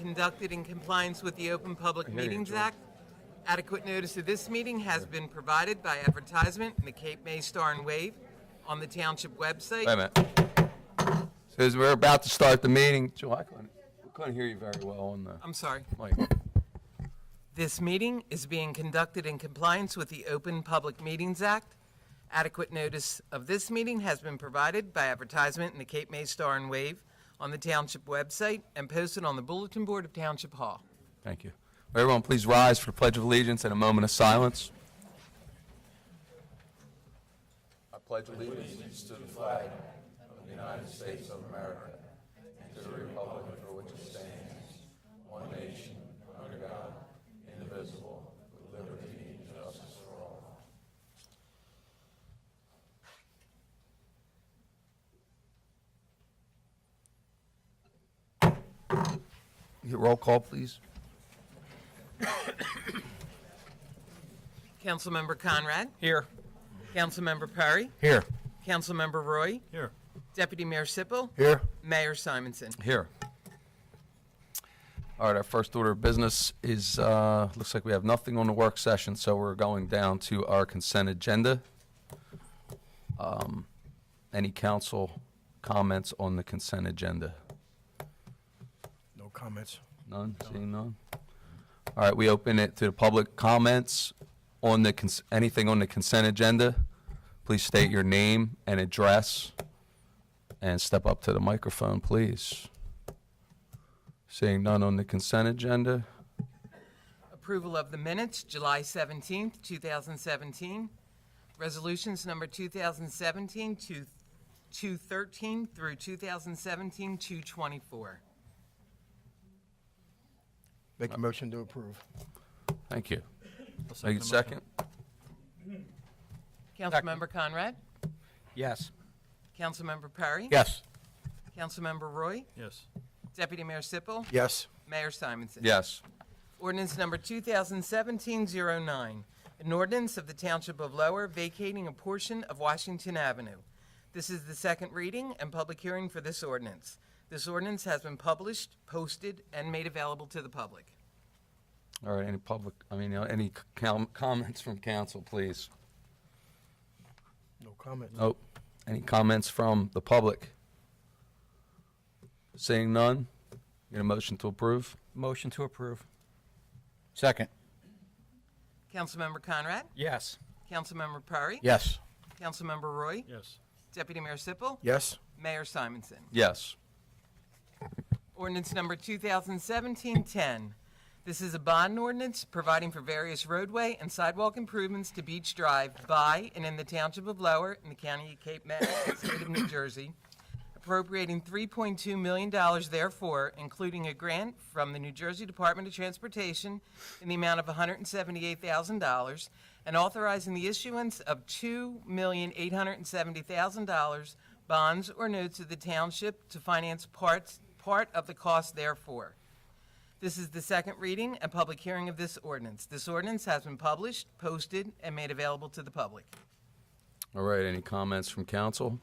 conducted in compliance with the Open Public Meetings Act. Adequate notice of this meeting has been provided by advertisement in the Cape May Star and Wave on the Township website. Wait a minute. Says we're about to start the meeting. Joe, I couldn't hear you very well on the I'm sorry. mic. This meeting is being conducted in compliance with the Open Public Meetings Act. Adequate notice of this meeting has been provided by advertisement in the Cape May Star and Wave on the Township website and posted on the bulletin board of Township Hall. Thank you. Everyone, please rise for the Pledge of Allegiance and a moment of silence. I pledge allegiance to the flag of the United States of America and to the republic for which it stands, one nation, under God, indivisible, with liberty and justice for all. Roll call, please. Councilmember Conrad. Here. Councilmember Perry. Here. Councilmember Roy. Here. Deputy Mayor Sippel. Here. Mayor Simonson. Here. All right, our first order of business is, looks like we have nothing on the work session, so we're going down to our consent agenda. Any council comments on the consent agenda? No comments. None? Seeing none? All right, we open it to the public comments on the, anything on the consent agenda. Please state your name and address and step up to the microphone, please. Seeing none on the consent agenda. Approval of the minutes, July 17th, 2017. Resolutions number 2017-213 through 2017-224. Make a motion to approve. Thank you. Make it second. Councilmember Conrad. Yes. Councilmember Perry. Yes. Councilmember Roy. Yes. Deputy Mayor Sippel. Yes. Mayor Simonson. Yes. Ordinance number 2017-09, an ordinance of the Township of Lower vacating a portion of Washington Avenue. This is the second reading and public hearing for this ordinance. This ordinance has been published, posted, and made available to the public. All right, any any comments from council, please? No comments. Nope. Any comments from the public? Seeing none, get a motion to approve? Motion to approve. Second. Councilmember Conrad. Yes. Councilmember Perry. Yes. Councilmember Roy. Yes. Deputy Mayor Sippel. Yes. Mayor Simonson. Yes. Ordinance number 2017-10. This is a bond ordinance providing for various roadway and sidewalk improvements to Beach Drive by and in the Township of Lower in the County of Cape May, State of New Jersey, appropriating $3.2 million therefore, including a grant from the New Jersey Department of Transportation in the amount of $178,000, and authorizing the issuance of $2,870,000 bonds or notes of the township to finance part of the cost therefore. This is the second reading and public hearing of this ordinance. This ordinance has been published, posted, and made available to the public. All right, any comments from council?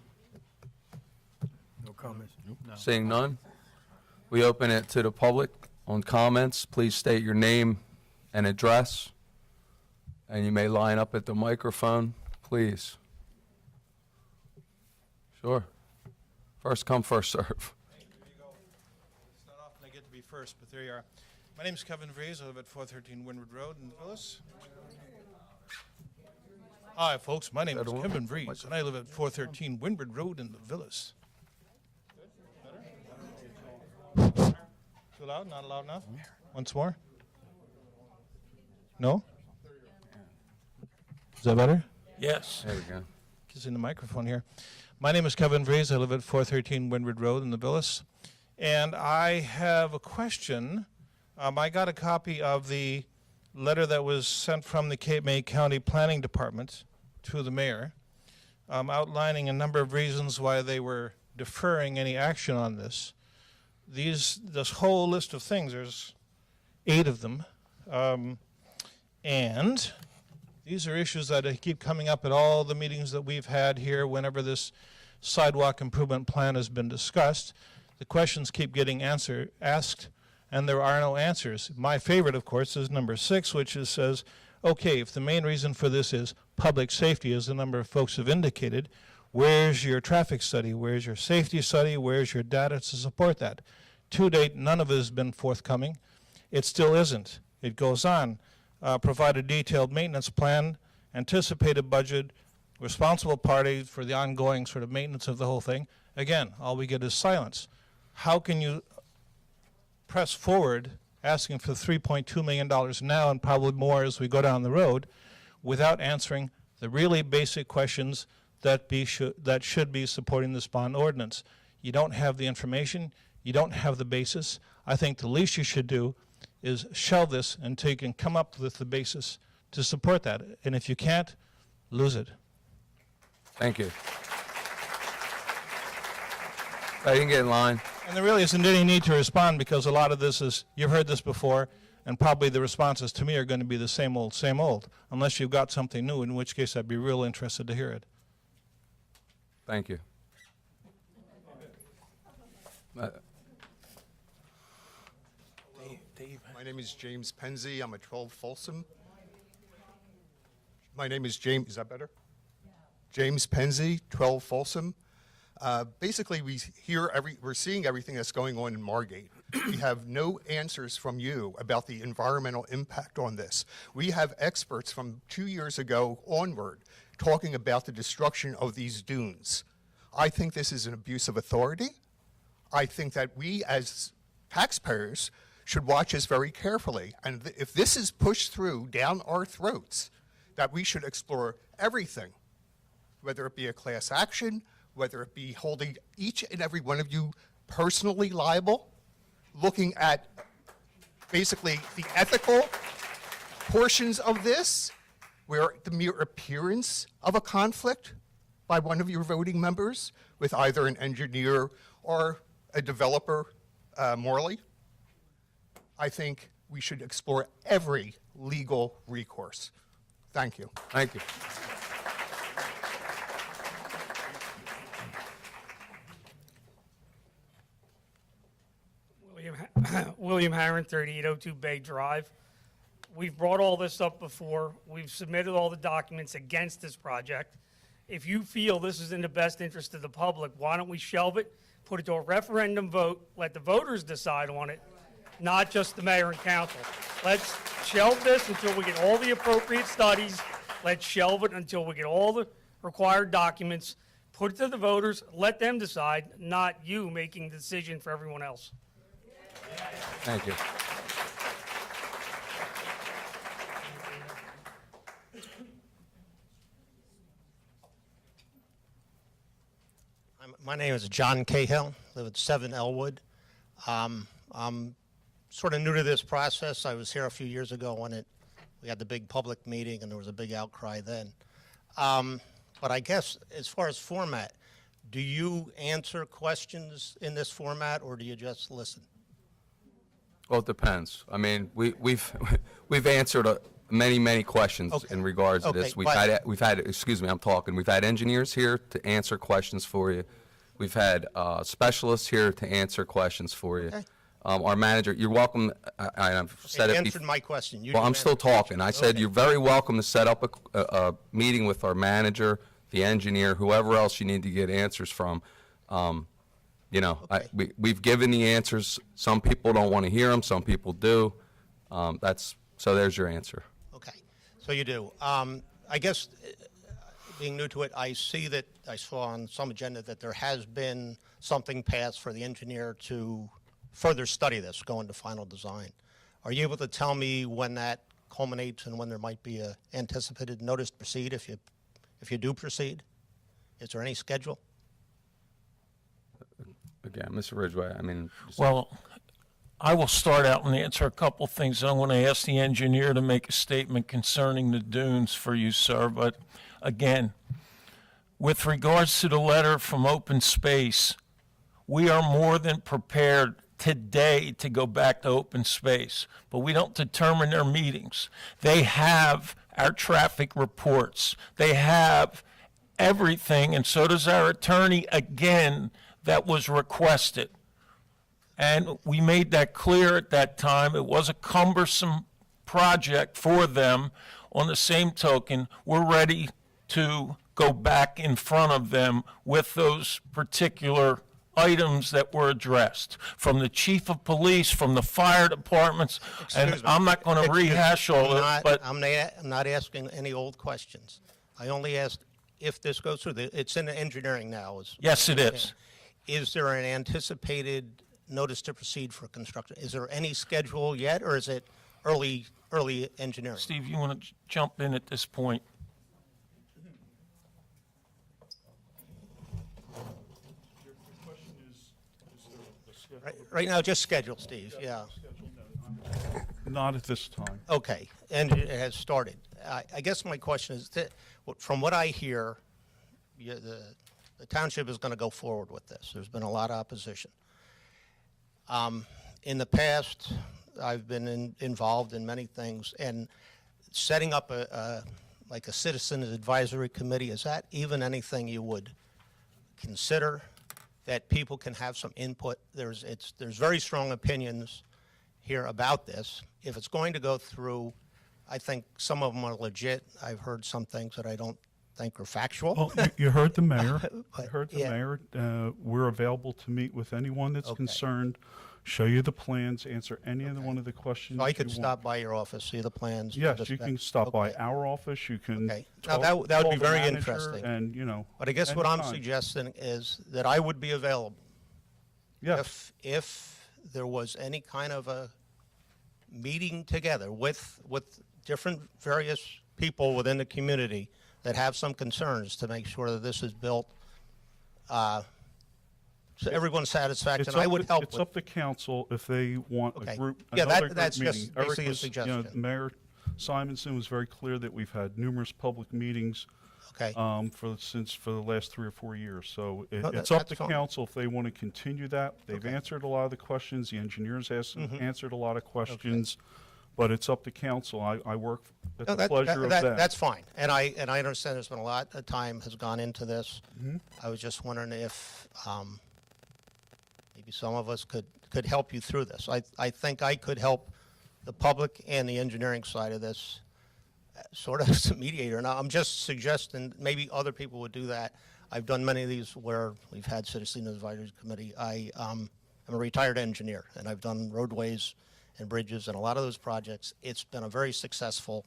No comments. Nope. No. Seeing none, we open it to the public on comments. Please state your name and address, and you may line up at the microphone, please. Sure. First come, first serve. Here you go. It's not often I get to be first, but there you are. My name is Kevin Vries. I live at 413 Windward Road in the Villas. Hi, folks. My name is Kevin Vries, and I live at 413 Windward Road in the Villas. Better? Too loud? Not loud enough? Once more? No? Is that better? Yes. There we go. Kissing the microphone here. My name is Kevin Vries. I live at 413 Windward Road in the Villas. And I have a question. I got a copy of the letter that was sent from the Cape May County Planning Department to the mayor, outlining a number of reasons why they were deferring any action on this. This whole list of things, there's 8 of them. And these are issues that keep coming up at all the meetings that we've had here whenever this sidewalk improvement plan has been discussed. The questions keep getting asked, and there are no answers. My favorite, of course, is number 6, which says, okay, if the main reason for this is public safety, as a number of folks have indicated, where's your traffic study? Where's your safety study? Where's your data to support that? To date, none of it has been forthcoming. It still isn't. It goes on. Provide a detailed maintenance plan, anticipated budget, responsible party for the ongoing sort of maintenance of the whole thing. Again, all we get is silence. How can you press forward asking for $3.2 million now and probably more as we go down the road without answering the really basic questions that should be supporting this bond ordinance? You don't have the information. You don't have the basis. I think the least you should do is shelve this until you can come up with the basis to support that. And if you can't, lose it. Thank you. I didn't get in line. And there really isn't any need to respond because a lot of this is, you've heard this before, and probably the responses to me are going to be the same old, unless you've got something new, in which case I'd be real interested to hear it. Thank you. My name is James Penzi. I'm at 12 Folsom. My name is James. Is that better? James Penzi, 12 Folsom. Basically, we're seeing everything that's going on in Margate. We have no answers from you about the environmental impact on this. We have experts from 2 years ago onward talking about the destruction of these dunes. I think this is an abuse of authority. I think that we as taxpayers should watch this very carefully. And if this is pushed through down our throats, that we should explore everything, whether it be a class action, whether it be holding each and every one of you personally liable, looking at basically the ethical portions of this, where the mere appearance of a conflict by one of your voting members with either an engineer or a developer morally, I think we should explore every legal recourse. Thank you. Thank you. William Harron, 3802 Bay Drive. We've brought all this up before. We've submitted all the documents against this project. If you feel this is in the best interest of the public, why don't we shelve it, put it to a referendum vote, let the voters decide on it, not just the mayor and council. Let's shelve this until we get all the appropriate studies. Let's shelve it until we get all the required documents. Put it to the voters, let them decide, not you making the decision for everyone else. Thank you. My name is John Cahill, live at 7 Elwood. I'm sort of new to this process. I was here a few years ago when we had the big public meeting and there was a big outcry then. But I guess as far as format, do you answer questions in this format or do you just listen? Well, it depends. I mean, we've answered many questions in regards to this. We've had excuse me, I'm talking. We've had engineers here to answer questions for you. We've had specialists here to answer questions for you. Okay. Our manager, you're welcome. I've said You it answered my question. You well, didn't I'm still answer the question. talking. I said you're very welcome to set up a meeting with our manager, the engineer, whoever else you need to get answers from. We've given the answers. Some people don't want to hear them. Some people do. So there's your answer. Okay, so you do. I guess, being new to it, I saw on some agenda that there has been something passed for the engineer to further study this, go into final design. Are you able to tell me when that culminates and when there might be a anticipated notice to proceed if you do proceed? Is there any schedule? Again, Mr. Ridgway, I mean. Well, I will start out and answer a couple things. I want to ask the engineer to make a statement concerning the dunes for you, sir. But again, with regards to the letter from Open Space, we are more than prepared today to go back to Open Space, but we don't determine their meetings. They have our traffic reports. They have everything, and so does our attorney, again, that was requested. And we made that clear at that time. It was a cumbersome project for them. On the same token, we're ready to go back in front of them with those particular items that were addressed, from the chief of police, from the fire departments, and Excuse me. I'm not going to Excuse me. rehash all of it, but I'm not asking any old questions. I only asked if this goes through. It's in engineering now. yes, it is. Is there an anticipated notice to proceed for construction? Is there any schedule yet, or is it early engineering? Steve, you want to jump in at this point? Right now, just schedule, Steve, yeah. Not at this time. Okay, and it has started. I guess my question is, that, from what I hear, the township is going to go forward with this. There's been a lot of opposition. In the past, I've been involved in many things, and setting up like a citizens advisory committee, is that even anything you would consider, that people can have some input? There's very strong opinions here about this. If it's going to go through, I think some of them are legit. I've heard some things that I don't think are factual. Well, you heard the mayor. But, You heard the yeah. mayor. We're available to meet with anyone that's Okay. concerned, show you the plans, answer any of one of the questions. So I could you want. stop by your office, see the plans? Yes, you understand- can stop by Okay. our office. You can. Okay. Now, talk- that would call be the very manager interesting. And, But I guess what I'm anytime. suggesting is that I would be available Yes. if there was any kind of a meeting together with different various people within the community that have some concerns to make sure that this is built to everyone's satisfaction. I would help It's with. up to council if they want Okay. a group, Yeah, another group that's meeting. just Eric basically a was, suggestion. Mayor Simonson was very clear that we've had numerous public meetings Okay. for the last 3 or 4 years. So No, it's up that's to fine. council if they want to continue that. They've Okay. answered a lot of the questions. The engineers Mm-hmm. answered a lot of questions. But it's up to council. I work at No, the pleasure of them. That's fine, and I understand there's been a lot of time has gone into this. Mm-hmm. I was just wondering if maybe some of us could help you through this. I think I could help the public and the engineering side of this, sort of as a mediator. And I'm just suggesting maybe other people would do that. I've done many of these where we've had Citizens Advisory Committee. I'm a retired engineer, and I've done roadways and bridges and a lot of those projects. It's been a very successful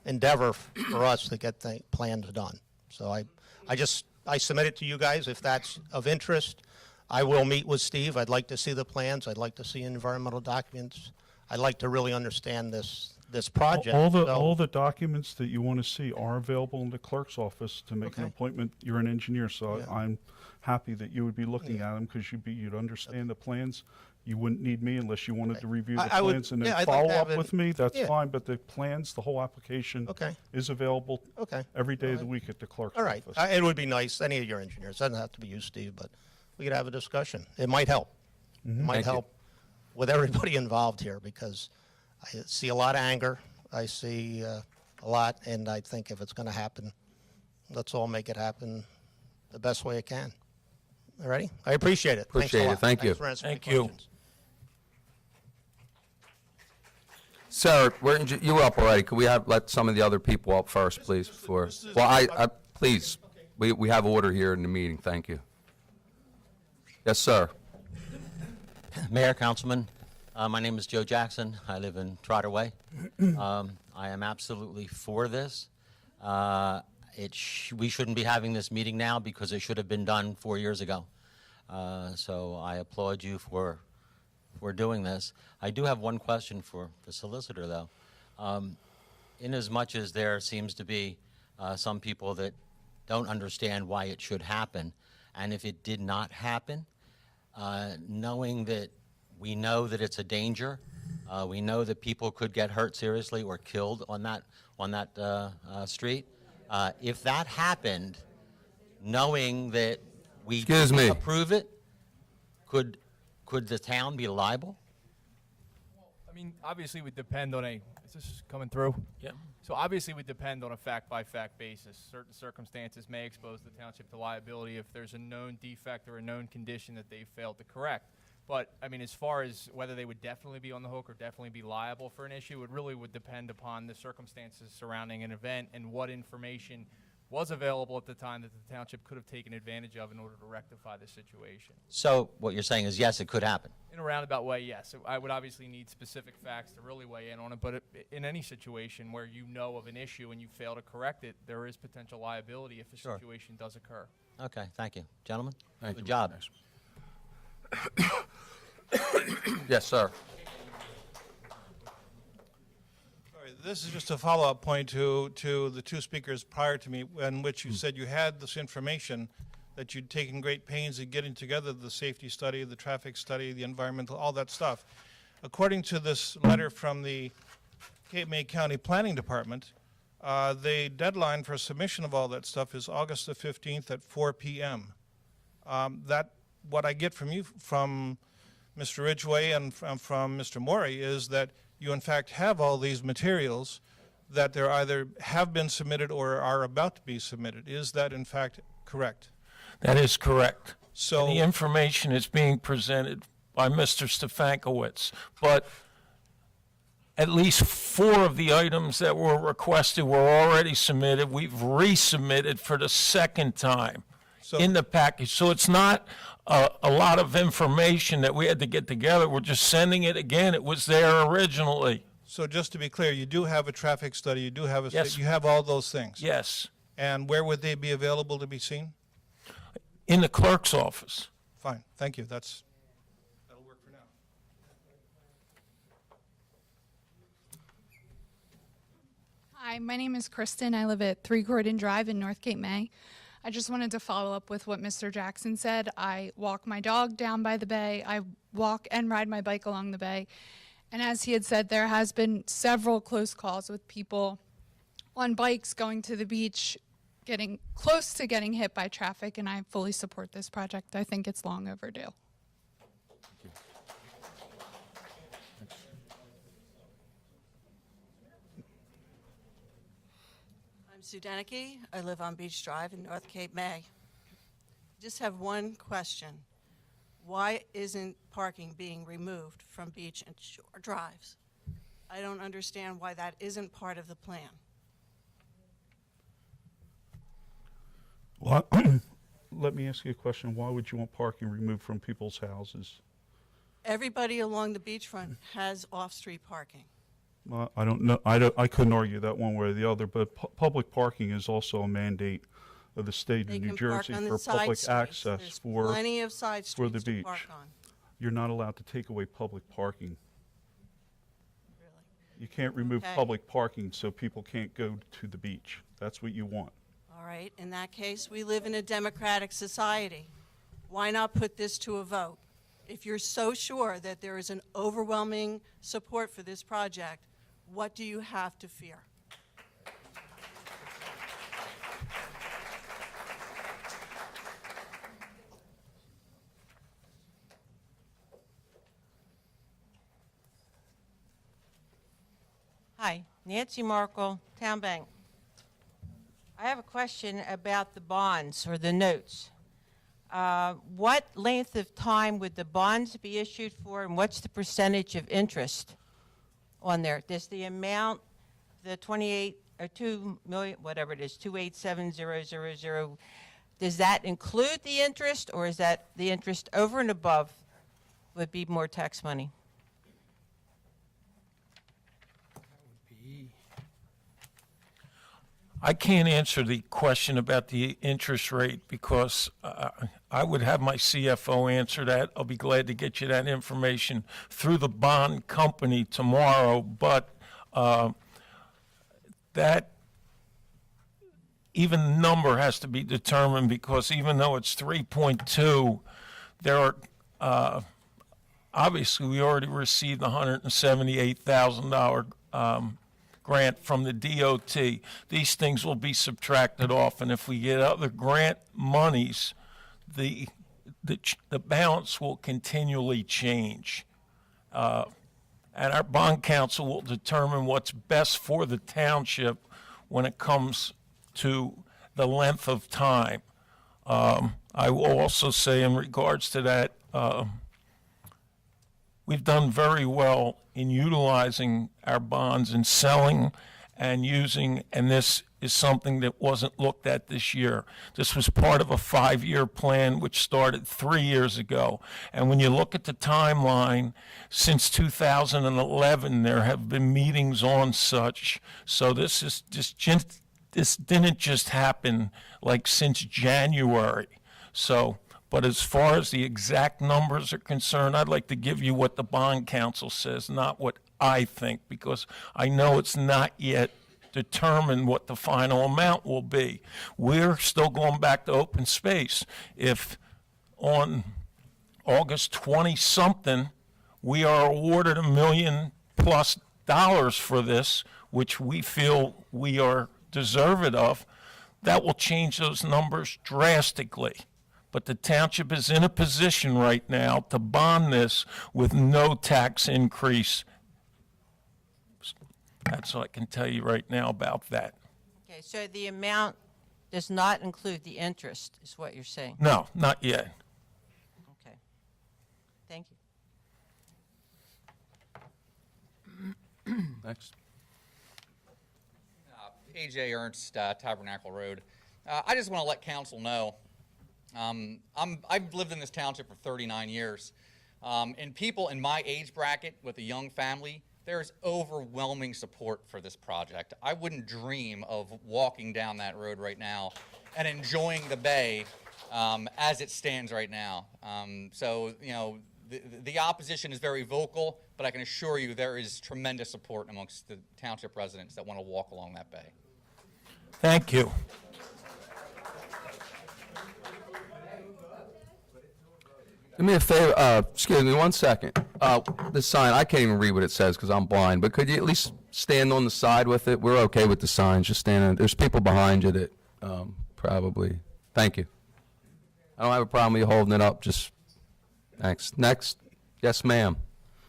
endeavor for us to get the plans done. So I submit it to you guys. If that's of interest, I will meet with Steve. I'd like to see the plans. I'd like to see environmental documents. I'd like to really understand this project. All So- the documents that you want to see are available in the clerk's office to make an Okay. appointment. You're an engineer, so Yeah. I'm happy that you would be looking at them because you'd understand the plans. You wouldn't need me unless you wanted to review the I would- plans and yeah, then I'd like to follow have up it- with me. That's yeah. fine, but the plans, the whole application Okay. is available Okay. every day of the week at the clerk's All right. office. It would be nice, any of your engineers, doesn't have to be you, Steve, but we could have a discussion. It might help. It might Thank you. help with everybody involved here, because I see a lot of anger. I see a lot, and I think if it's going to happen, let's all make it happen the best way it can. All righty? I appreciate it. Thanks a Appreciate it. lot. Thank you. Thanks for answering Thank my you. questions. Sir, you were up already. Could we let some of the other people up first, please? Please, we have order here in the meeting. Thank you. Yes, sir. Mayor, Councilman, my name is Joe Jackson. I live in Trotter Way. I am absolutely for this. We shouldn't be having this meeting now because it should have been done 4 years ago. So I applaud you for doing this. I do have one question for the solicitor, though. Inasmuch as there seems to be some people that don't understand why it should happen, and if it did not happen, knowing that we know that it's a danger, we know that people could get hurt seriously or killed on that street. If that happened, knowing that we Excuse me. approve it, could the town be liable? I mean, obviously, it would depend on is this coming through? Yeah. So obviously, it would depend on a fact-by-fact basis. Certain circumstances may expose the township to liability if there's a known defect or a known condition that they failed to correct. But, I mean, as far as whether they would definitely be on the hook or definitely be liable for an issue, it really would depend upon the circumstances surrounding an event and what information was available at the time that the township could have taken advantage of in order to rectify the situation. So what you're saying is, yes, it could happen. In a roundabout way, yes. I would obviously need specific facts to really weigh in on it, but in any situation where you know of an issue and you fail to correct it, there is potential liability if a Sure. situation does occur. Okay, thank you. Gentlemen? Thank Good you, job. Mr. Yes, sir. All right, this is just a follow-up point to the two speakers prior to me, in which you said you had this information, that you'd taken great pains in getting together the safety study, the traffic study, the environmental, all that stuff. According to this letter from the Cape May County Planning Department, the deadline for submission of all that stuff is August the 15th at 4 p.m. What I get from you, from Mr. Ridgway and from Mr. Morey, is that you in fact have all these materials, that they're either have been submitted or are about to be submitted. Is that in fact correct? That is correct. So The information is being presented by Mr. Stefankowitz, but at least 4 of the items that were requested were already submitted. We've resubmitted for the second time in the package. So it's not a lot of information that we had to get together. We're just sending it again. It was there originally. So just to be clear, you do have a traffic study, you do have a, Yes. you have all those things? Yes, And where would they be available to be seen? in the clerk's office. Fine, thank you, that'll work for now. Hi, my name is Kristen. I live at 3 Gordon Drive in North Cape May. I just wanted to follow up with what Mr. Jackson said. I walk my dog down by the bay. I walk and ride my bike along the bay. And as he had said, there has been several close calls with people on bikes going to the beach, getting close to getting hit by traffic, and I fully support this project. I think it's long overdue. I'm Sue Denicky. I live on Beach Drive in North Cape May. Just have one question. Why isn't parking being removed from beach and shore drives? I don't understand why that isn't part of the plan. Well, let me ask you a question. Why would you want parking removed from people's houses? Everybody along the beachfront has off-street parking. Well, I don't know. I couldn't argue that one way or the other, but public parking is also a mandate of the state They of New can park Jersey on the for side public streets. access There's for plenty of side for the streets to beach. park on. You're not allowed to take away public parking. Really. You can't remove Okay. public parking so people can't go to the beach. That's what you want. All right, in that case, we live in a democratic society. Why not put this to a vote? If you're so sure that there is an overwhelming support for this project, what do you have to fear? Hi, Nancy Markle, Town Bank. I have a question about the bonds or the notes. What length of time would the bonds be issued for, and what's the percentage of interest on there? Does the amount, the 28 or 2 million, whatever it is, 287,000, does that include the interest, or is that the interest over and above would be more tax money? I can't answer the question about the interest rate because I would have my CFO answer that. I'll be glad to get you that information through the bond company tomorrow, but that even number has to be determined because even though it's 3.2, there are, obviously we already received the $178,000 grant from the DOT. These things will be subtracted off, and if we get other grant monies, the balance will continually change. And our bond counsel will determine what's best for the township when it comes to the length of time. I will also say in regards to that, we've done very well in utilizing our bonds and selling and using, and this is something that wasn't looked at this year. This was part of a 5-year plan which started 3 years ago. And when you look at the timeline, since 2011, there have been meetings on such. So this didn't just happen like since January. So, but as far as the exact numbers are concerned, I'd like to give you what the bond council says, not what I think, because I know it's not yet determined what the final amount will be. We're still going back to open space. If on August 20-something, we are awarded $1 million+ for this, which we feel we are deserving of, that will change those numbers drastically. But the township is in a position right now to bond this with no tax increase. That's all I can tell you right now about that. Okay, so the amount does not include the interest, is what you're saying? No, not yet. Okay. Thank you. Next. A.J. Ernst, Tabernacle Road. I just want to let council know, I've lived in this township for 39 years, and people in my age bracket with a young family, there's overwhelming support for this project. I wouldn't dream of walking down that road right now and enjoying the bay as it stands right now. So, you know, the opposition is very vocal, but I can assure you there is tremendous support amongst the township residents that want to walk along that bay. Thank you. Do me a favor, excuse me 1 second. The sign, I can't even read what it says because I'm blind, but could you at least stand on the side with it? We're okay with the signs, just stand, there's people behind you that probably, thank you. I don't have a problem with you holding it up, just, thanks. Next, yes ma'am.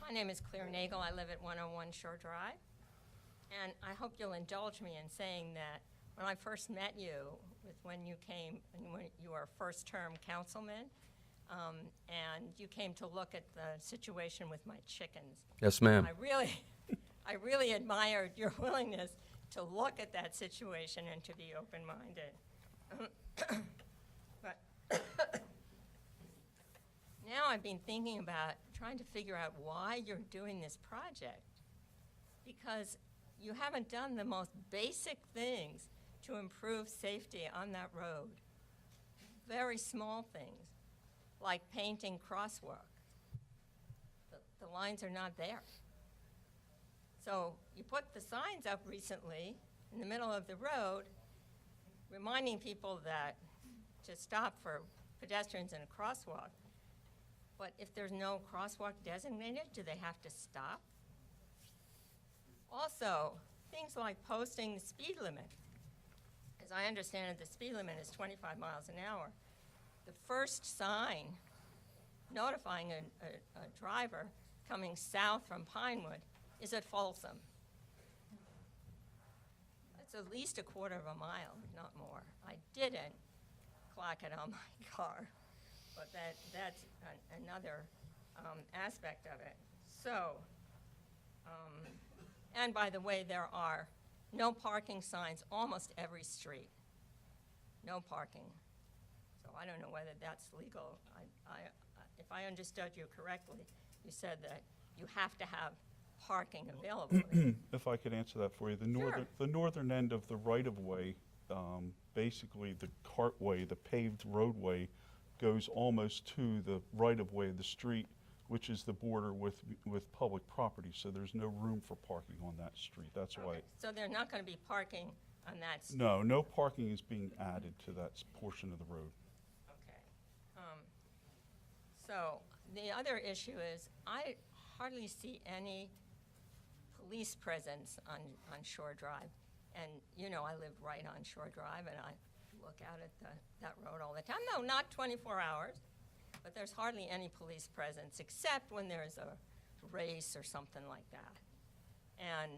My name is Claire Nagel. I live at 101 Shore Drive. And I hope you'll indulge me in saying that when I first met you, when you came, when you were first-term councilman, and you came to look at the situation with my chickens. Yes ma'am. I really admired your willingness to look at that situation and to be open-minded. But now I've been thinking about trying to figure out why you're doing this project, because you haven't done the most basic things to improve safety on that road. Very small things, like painting crosswalk. The lines are not there. So you put the signs up recently in the middle of the road, reminding people that to stop for pedestrians in a crosswalk. But if there's no crosswalk designated, do they have to stop? Also, things like posting the speed limit. As I understand it, the speed limit is 25 miles an hour. The first sign notifying a driver coming south from Pinewood is at Folsom. That's at least a quarter of a mile, not more. I didn't clock it on my car, but that's another aspect of it. So, and by the way, there are no parking signs almost every street. No parking. So I don't know whether that's legal. If I understood you correctly, you said that you have to have parking available. If I could answer that for you, Sure. the northern end of the right-of-way, basically the cartway, the paved roadway, goes almost to the right-of-way of the street, which is the border with public property. So there's no room for parking on that street. That's why. So they're not going to be parking on that street? No, no parking is being added to that portion of the road. Okay. So the other issue is I hardly see any police presence on Shore Drive. And you know I live right on Shore Drive and I look out at that road all the time. No, not 24 hours, but there's hardly any police presence except when there's a race or something like that. And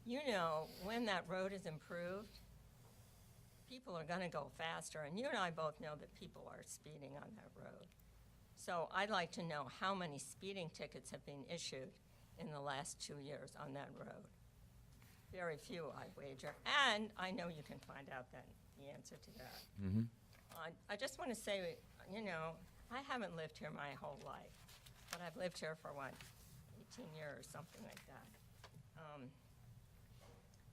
you know, when that road is improved, people are going to go faster. And you and I both know that people are speeding on that road. So I'd like to know how many speeding tickets have been issued in the last 2 years on that road. Very few, I wager. And I know you can find out the answer to that. Mm-hmm. I just want to say, you know, I haven't lived here my whole life, but I've lived here for, 18 years, something like that.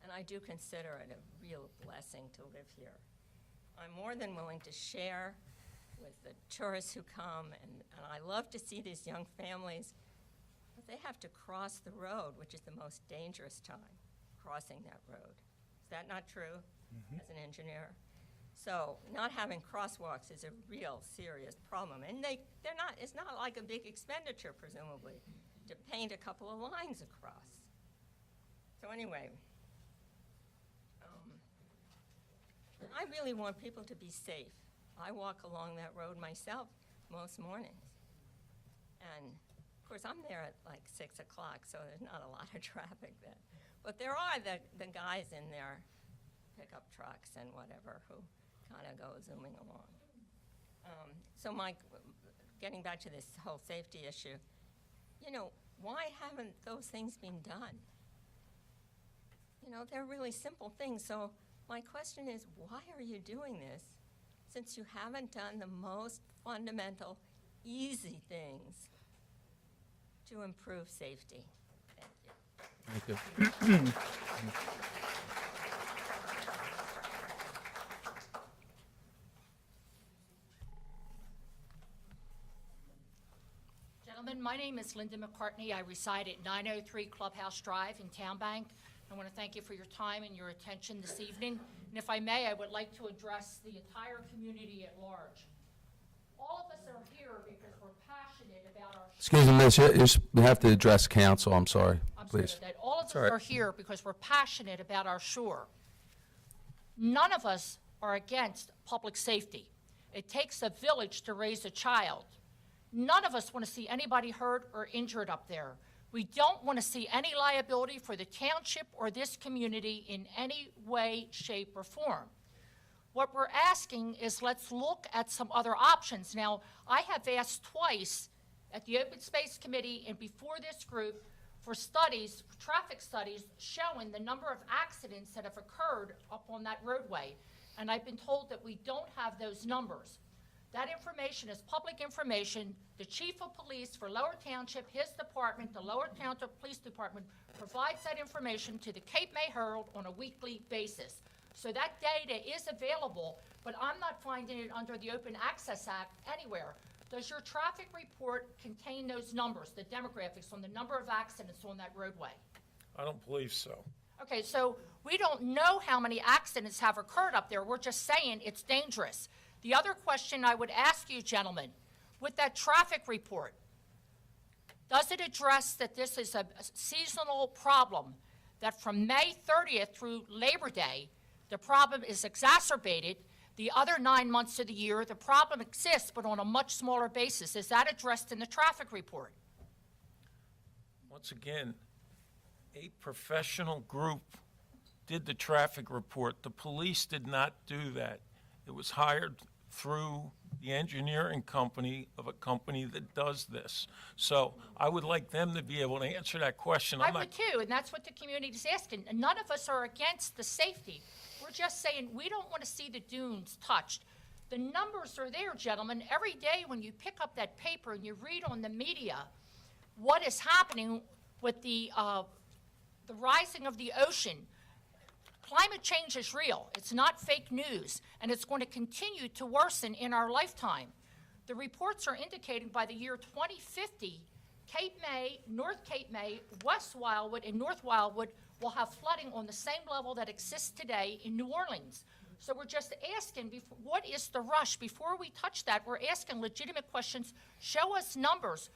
And I do consider it a real blessing to live here. I'm more than willing to share with the tourists who come, and I love to see these young families, but they have to cross the road, which is the most dangerous time, crossing that road. Is that not true, as an engineer? So not having crosswalks is a real serious problem, and it's not like a big expenditure, presumably, to paint a couple of lines across. So anyway, I really want people to be safe. I walk along that road myself most mornings. And of course, I'm there at like 6 o'clock, so there's not a lot of traffic then. But there are the guys in their pickup trucks and whatever who kind of go zooming along. So getting back to this whole safety issue, you know, why haven't those things been done? You know, they're really simple things. So my question is, why are you doing this since you haven't done the most fundamental, easy things to improve safety? Thank you. Thank you. Gentlemen, my name is Linda McCartney. I reside at 903 Clubhouse Drive in Townbank. I want to thank you for your time and your attention this evening. And if I may, I would like to address the entire community at large. All of us are here because we're passionate about our... Excuse me, Miss, you have to address council. I'm sorry. Please. Sorry, that all of us all right. are here because we're passionate about our shore. None of us are against public safety. It takes a village to raise a child. None of us want to see anybody hurt or injured up there. We don't want to see any liability for the township or this community in any way, shape, or form. What we're asking is let's look at some other options. Now, I have asked twice at the Open Space Committee and before this group for studies, traffic studies, showing the number of accidents that have occurred up on that roadway. And I've been told that we don't have those numbers. That information is public information. The chief of police for Lower Township, his department, the Lower Township Police Department, provides that information to the Cape May Herald on a weekly basis. So that data is available, but I'm not finding it under the Open Access Act anywhere. Does your traffic report contain those numbers, the demographics on the number of accidents on that roadway? I don't believe so. Okay, so we don't know how many accidents have occurred up there. We're just saying it's dangerous. The other question I would ask you, gentlemen, with that traffic report, does it address that this is a seasonal problem, that from May 30th through Labor Day, the problem is exacerbated? The other 9 months of the year, the problem exists, but on a much smaller basis. Is that addressed in the traffic report? Once again, a professional group did the traffic report. The police did not do that. It was hired through the engineering company of a company that does this. So I would like them to be able to answer that question. I would too, and that's what the community is asking. And none of us are against the safety. We're just saying we don't want to see the dunes touched. The numbers are there, gentlemen. Every day when you pick up that paper and you read on the media what is happening with the rising of the ocean, climate change is real. It's not fake news, and it's going to continue to worsen in our lifetime. The reports are indicating by the year 2050, Cape May, North Cape May, West Wildwood, and North Wildwood will have flooding on the same level that exists today in New Orleans. So we're just asking, what is the rush? Before we touch that, we're asking legitimate questions. Show us numbers.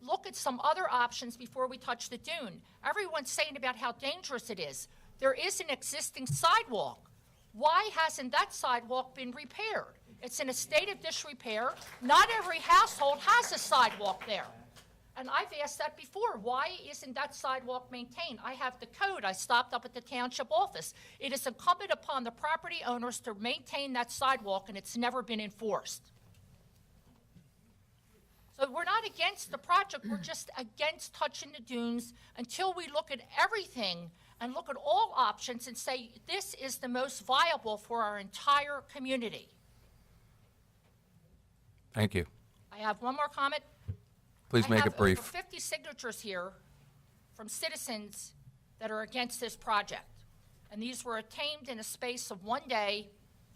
Look at some other options before we touch the dune. Everyone's saying about how dangerous it is. There is an existing sidewalk. Why hasn't that sidewalk been repaired? It's in a state of disrepair. Not every household has a sidewalk there. And I've asked that before. Why isn't that sidewalk maintained? I have the code. I stopped up at the township office. It is incumbent upon the property owners to maintain that sidewalk, and it's never been enforced. So we're not against the project, we're just against touching the dunes until we look at everything and look at all options and say, this is the most viable for our entire community. Thank you. I have one more comment. Please make it I brief. have over 50 signatures here from citizens that are against this project. And these were obtained in a space of one day,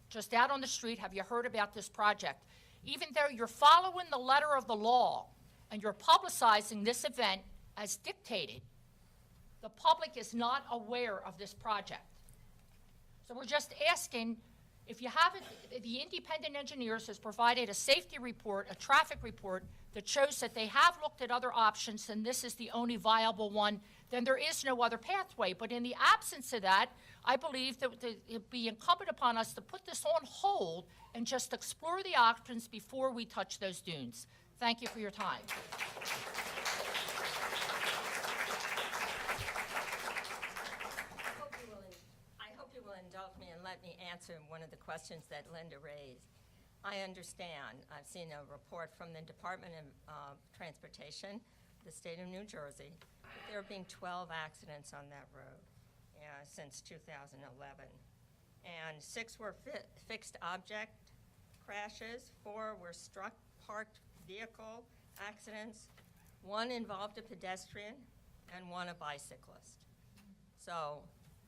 just out on the street. Have you heard about this project? Even though you're following the letter of the law and you're publicizing this event as dictated, the public is not aware of this project. So we're just asking, if you haven't, the independent engineers has provided a safety report, a traffic report, that shows that they have looked at other options and this is the only viable one, then there is no other pathway. But in the absence of that, I believe that it'd be incumbent upon us to put this on hold and just explore the options before we touch those dunes. Thank you for your time. I hope you will indulge me and let me answer one of the questions that Linda raised. I understand. I've seen a report from the Department of Transportation, the state of New Jersey, that there have been 12 accidents on that road since 2011. And 6 were fixed object crashes, 4 were struck parked vehicle accidents, 1 involved a pedestrian, and 1 a bicyclist. So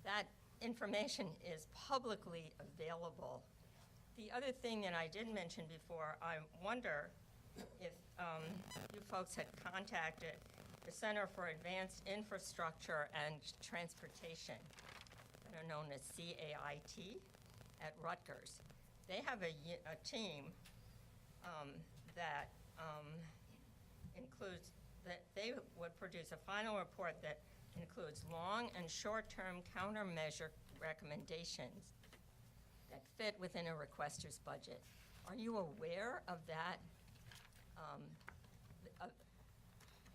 that information is publicly available. The other thing that I did mention before, I wonder if you folks had contacted the Center for Advanced Infrastructure and Transportation, that are known as CAIT, at Rutgers. They have a team that includes, that they would produce a final report that includes long and short-term countermeasure recommendations that fit within a requester's budget. Are you aware of that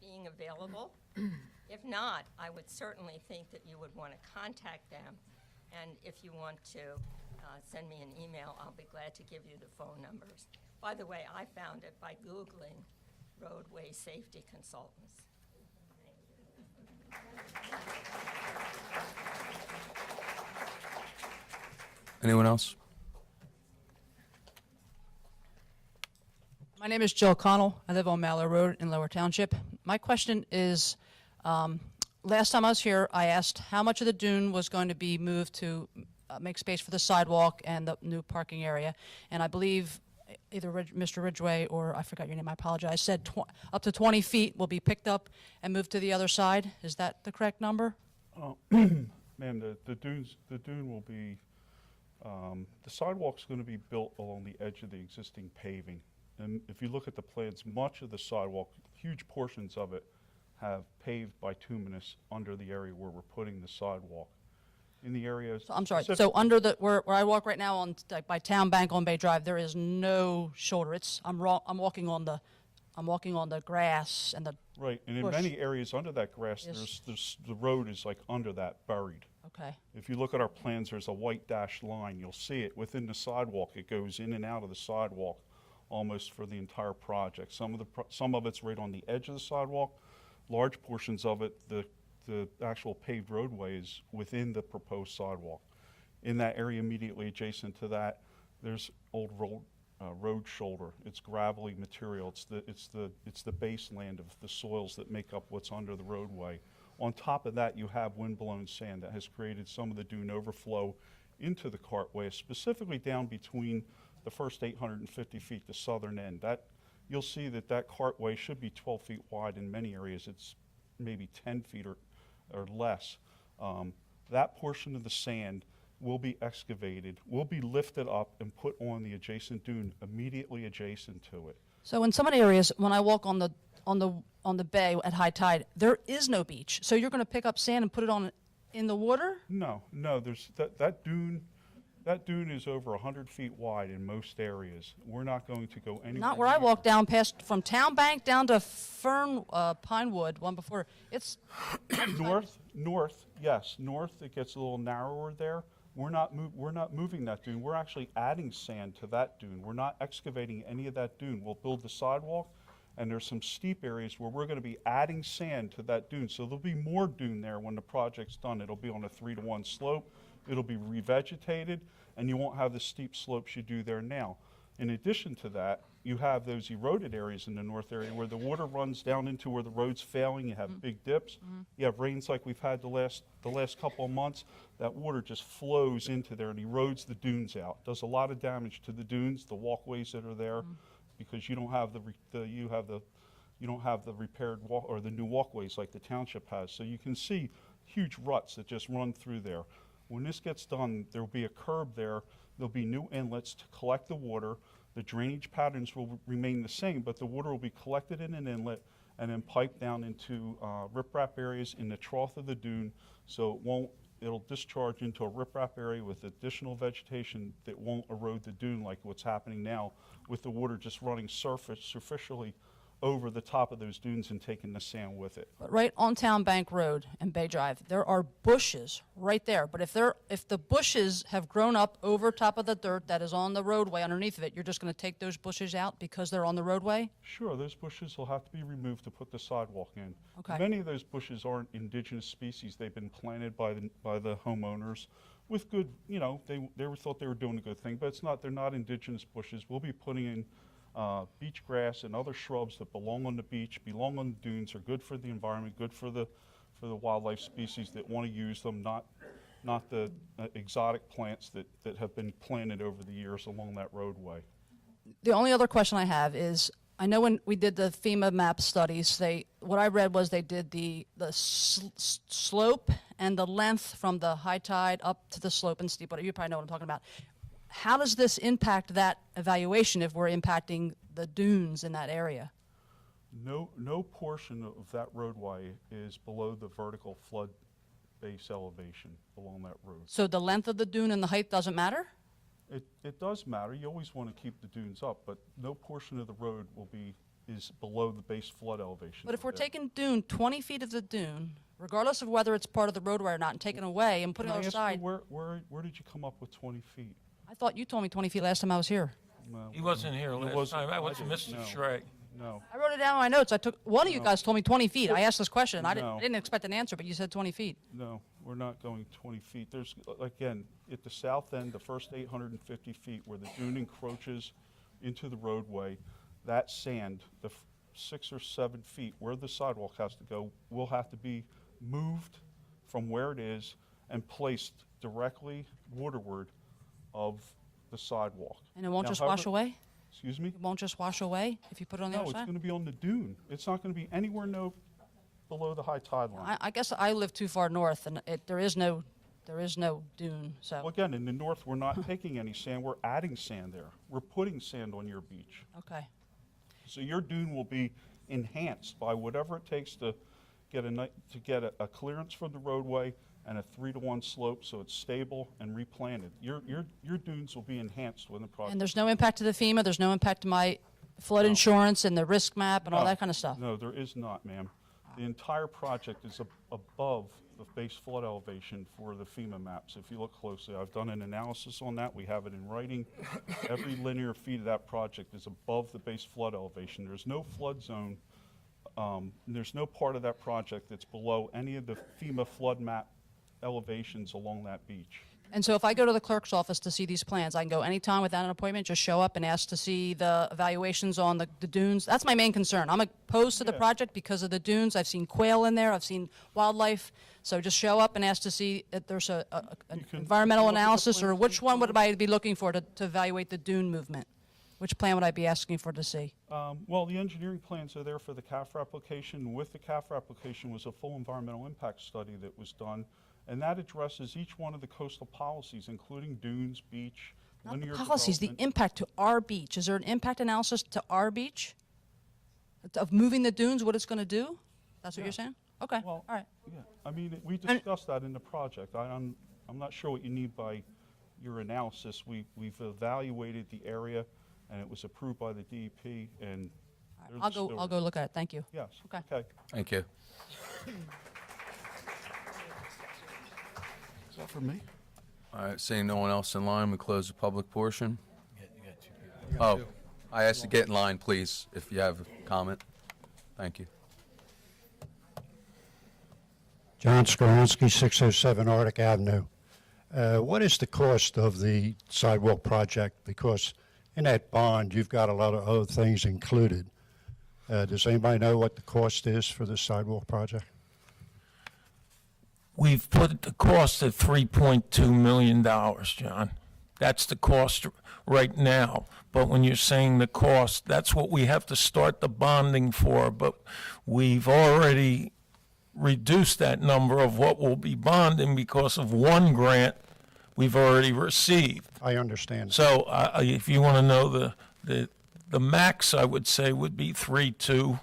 being available? If not, I would certainly think that you would want to contact them. And if you want to send me an email, I'll be glad to give you the phone numbers. By the way, I found it by Googling roadway safety consultants. Anyone else? My name is Jill Connell. I live on Mallow Road in Lower Township. My question is, last time I was here, I asked how much of the dune was going to be moved to make space for the sidewalk and the new parking area. And I believe either Mr. Ridgway or I forgot your name, I apologize, said up to 20 feet will be picked up and moved to the other side. Is that the correct number? Ma'am, the dune will be, the sidewalk's going to be built along the edge of the existing paving. And if you look at the plans, much of the sidewalk, huge portions of it, have paved bituminous under the area where we're putting the sidewalk. In the areas. So, I'm sorry. So under the where I walk right now on by Town Bank on Bay Drive, there is no shoulder. I'm walking on the grass and the. Right, and in bush. many areas under that grass, Yes. there's the road is like under that, buried. Okay. If you look at our plans, there's a white dashed line. You'll see it within the sidewalk. It goes in and out of the sidewalk almost for the entire project. Some of it's right on the edge of the sidewalk. Large portions of it, the actual paved roadway is within the proposed sidewalk. In that area immediately adjacent to that, there's old road shoulder. It's gravelly material. It's the baseland of the soils that make up what's under the roadway. On top of that, you have wind-blown sand that has created some of the dune overflow into the cartway, specifically down between the first 850 feet, the southern end. You'll see that cartway should be 12 feet wide. In many areas, it's maybe 10 feet or less. That portion of the sand will be excavated, will be lifted up and put on the adjacent dune immediately adjacent to it. So in some areas, when I walk on the bay at high tide, there is no beach. So you're going to pick up sand and put it on in the water? No. There's that dune. That dune is over 100 feet wide in most areas. We're not going to go anywhere. Not where I walk down past from Town Bank down to Pinewood, one before. It's north, yes. North, it gets a little narrower there. We're not moving that dune. We're actually adding sand to that dune. We're not excavating any of that dune. We'll build the sidewalk, and there's some steep areas where we're going to be adding sand to that dune. So there'll be more dune there when the project's done. It'll be on a 3-to-1 slope. It'll be revegetated, and you won't have the steep slopes you do there now. In addition to that, you have those eroded areas in the north area where the water runs down into where the road's failing. You have big dips. You have rains like we've had the last couple of months. That water just flows into there and erodes the dunes out. Does a lot of damage to the dunes, the walkways that are there, because you don't have you don't have the repaired or the new walkways like the township has. So you can see huge ruts that just run through there. When this gets done, there will be a curb there. There'll be new inlets to collect the water. The drainage patterns will remain the same, but the water will be collected in an inlet and then piped down into riprap areas in the trough of the dune, so it'll discharge into a riprap area with additional vegetation that won't erode the dune like what's happening now, with the water just running superficially over the top of those dunes and taking the sand with it. But right on Town Bank Road and Bay Drive, there are bushes right there. But if the bushes have grown up over top of the dirt that is on the roadway underneath of it, you're just going to take those bushes out because they're on the roadway? Sure, those bushes will have to be removed to put the sidewalk in. Okay. Many of those bushes aren't indigenous species. They've been planted by the homeowners with good, they thought they were doing a good thing, but they're not indigenous bushes. We'll be putting in beach grass and other shrubs that belong on the beach, belong on the dunes, are good for the environment, good for the wildlife species that want to use them, not the exotic plants that have been planted over the years along that roadway. The only other question I have is, I know when we did the FEMA map studies, what I read was they did the slope and the length from the high tide up to the slope and steep. You probably know what I'm talking about. How does this impact that evaluation if we're impacting the dunes in that area? No portion of that roadway is below the vertical flood base elevation along that road. So the length of the dune and the height doesn't matter? It does matter. You always want to keep the dunes up, but no portion of the road is below the base flood elevation. But if we're taking 20 feet of the dune, regardless of whether it's part of the roadway or not, and taking away and putting it on the side. Where did you come up with 20 feet? I thought you told me 20 feet last time I was here. Well, He wasn't here last time. That was Mr. Shrek. No. I wrote it down in my notes. One of you guys told me 20 feet. I asked this question. I didn't expect an answer, but you said 20 feet. No, we're not going 20 feet. There's, again, at the south end, the first 850 feet where the dune encroaches into the roadway, that sand, the 6 or 7 feet where the sidewalk has to go, will have to be moved from where it is and placed directly waterward of the sidewalk. And it won't just wash away? Excuse me? It won't just wash away if you put it on the other No, side? it's going to be on the dune. It's not going to be anywhere below the high tide line. I guess I live too far north, and there is no dune. So Well, again, in the north, we're not taking any sand. We're adding sand there. We're putting sand on your beach. okay. So your dune will be enhanced by whatever it takes to get a clearance from the roadway and a 3-to-1 slope, so it's stable and replanted. Your dunes will be enhanced when the project. And there's no impact to the FEMA. There's no impact to my flood insurance and the risk map and all that kind of stuff. No, there is not, ma'am. The entire project is above the base flood elevation for the FEMA maps. If you look closely, I've done an analysis on that. We have it in writing. Every linear feet of that project is above the base flood elevation. There's no flood zone. There's no part of that project that's below any of the FEMA flood map elevations along that beach. And so if I go to the clerk's office to see these plans, I can go anytime without an appointment, just show up and ask to see the evaluations on the dunes? That's my main concern. I'm opposed to the project because of the dunes. I've seen quail in there. I've seen wildlife. So just show up and ask to see if there's an environmental analysis, or which one would I be looking for to evaluate the dune movement? Which plan would I be asking for to see? Well, the engineering plans are there for the CAFR application. With the CAFR application was a full environmental impact study that was done, and that addresses each one of the coastal policies, including dunes, beach, Not the linear policies, the development. impact to our beach. Is there an impact analysis to our beach? Of moving the dunes, what it's going to do? That's what you're saying? Okay, all right. Yeah, I mean, we discussed that in the project. I'm not sure what you need by your analysis. We've evaluated the area, and it was approved by the DEP, and I'll go look at it. Thank you. Yes. Okay. Thank you. Is that for me? All right, seeing no one else in line, we close the public portion. Oh, I asked to get in line, please, if you have comment? Thank you. John Skoronsky, 607 Arctic Avenue. What is the cost of the sidewalk project? Because in that bond, you've got a lot of other things included. Does anybody know what the cost is for the sidewalk project? We've put the cost at $3.2 million, John. That's the cost right now. But when you're saying the cost, that's what we have to start the bonding for. But we've already reduced that number of what we'll be bonding because of one grant we've already received. I understand. So if you want to know the max, I would say would be 3.2.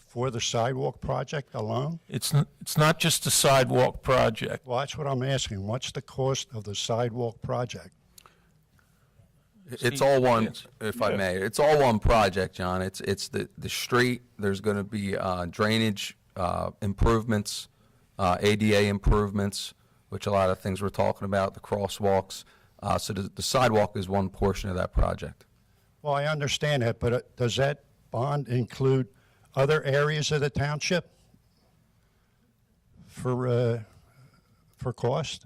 For the sidewalk project alone? It's not just a sidewalk project. Well, that's what I'm asking. What's the cost of the sidewalk project? It's all one, Yes. if I may, it's all one project, John. It's the street, there's going to be drainage improvements, ADA improvements, which a lot of things we're talking about, the crosswalks. So the sidewalk is one portion of that project. Well, I understand that, but does that bond include other areas of the township for cost?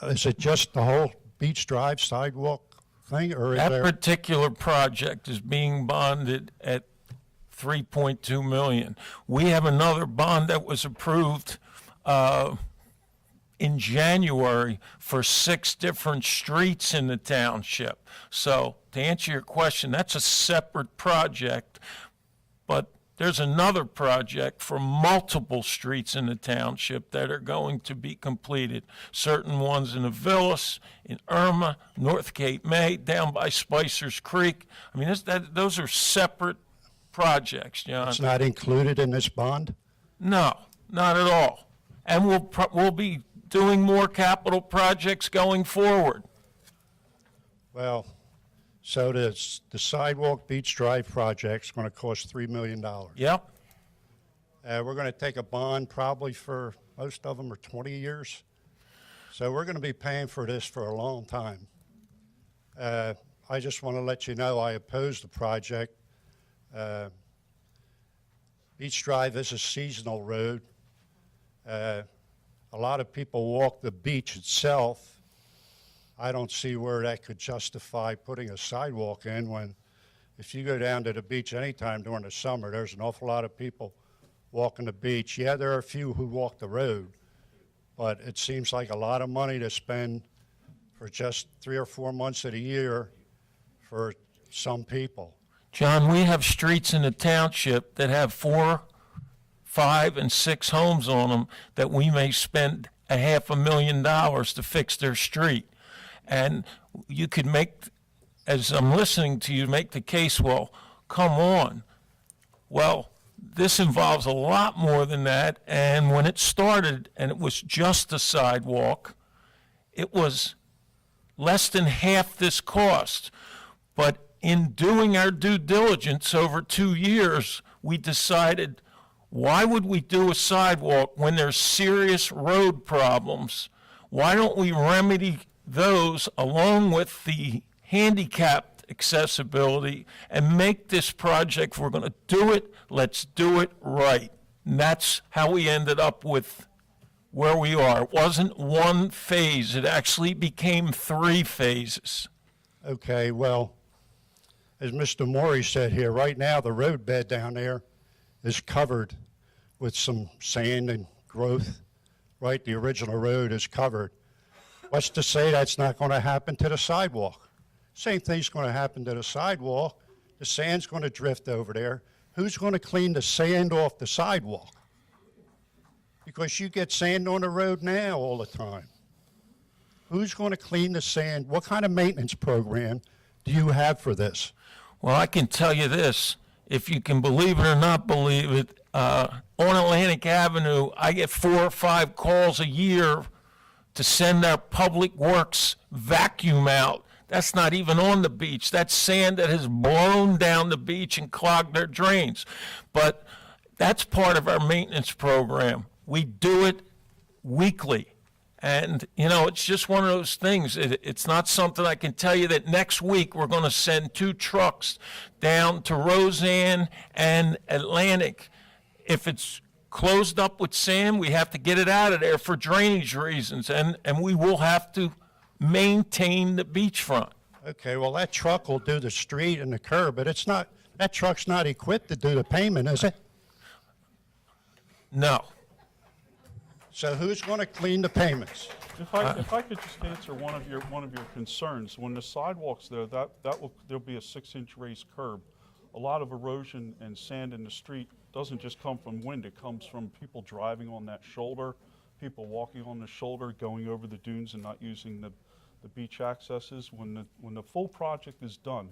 Is it just the whole Beach Drive sidewalk thing, or is That there? particular project is being bonded at $3.2 million. We have another bond that was approved in January for 6 different streets in the township. So to answer your question, that's a separate project, but there's another project for multiple streets in the township that are going to be completed. Certain ones in the Villas, in Irma, North Cape May, down by Spicer's Creek. I mean, those are separate projects, John. It's not included in this bond? No, not at all. And we'll be doing more capital projects going forward. Well, so the sidewalk Beach Drive project's going to cost $3 million. Yep. We're going to take a bond probably for, most of them are 20 years. So we're going to be paying for this for a long time. I just want to let you know I oppose the project. Beach Drive is a seasonal road. A lot of people walk the beach itself. I don't see where that could justify putting a sidewalk in when, if you go down to the beach anytime during the summer, there's an awful lot of people walking the beach. Yeah, there are a few who walk the road, but it seems like a lot of money to spend for just 3 or 4 months of the year for some people. John, we have streets in the township that have 4, 5, and 6 homes on them that we may spend $500,000 to fix their street. And you could make, as I'm listening to you, make the case, well, come on. Well, this involves a lot more than that. And when it started and it was just a sidewalk, it was less than half this cost. But in doing our due diligence over 2 years, we decided, why would we do a sidewalk when there's serious road problems? Why don't we remedy those along with the handicapped accessibility and make this project, if we're going to do it, let's do it right. And that's how we ended up with where we are. It wasn't one phase. It actually became 3 phases. Okay, well, as Mr. Maury said here, right now the road bed down there is covered with some sand and growth. Right, the original road is covered. What's to say that's not going to happen to the sidewalk? Same thing's going to happen to the sidewalk. The sand's going to drift over there. Who's going to clean the sand off the sidewalk? Because you get sand on the road now all the time. Who's going to clean the sand? What kind of maintenance program do you have for this? Well, I can tell you this, if you can believe it or not believe it, on Atlantic Avenue, I get 4 or 5 calls a year to send our public works vacuum out. That's not even on the beach. That's sand that has blown down the beach and clogged their drains. But that's part of our maintenance program. We do it weekly. And, you know, it's just one of those things. It's not something I can tell you that next week we're going to send 2 trucks down to Roseanne and Atlantic. If it's closed up with sand, we have to get it out of there for drainage reasons, and we will have to maintain the beachfront. Okay, well, that truck will do the street and the curb, but it's not, that truck's not equipped to do the pavement, is it? No. So who's going to clean the pavements? If I could just answer one of your concerns, when the sidewalks there, there'll be a 6-inch raised curb. A lot of erosion and sand in the street doesn't just come from wind, it comes from people driving on that shoulder, people walking on the shoulder, going over the dunes and not using the beach accesses. When the full project is done,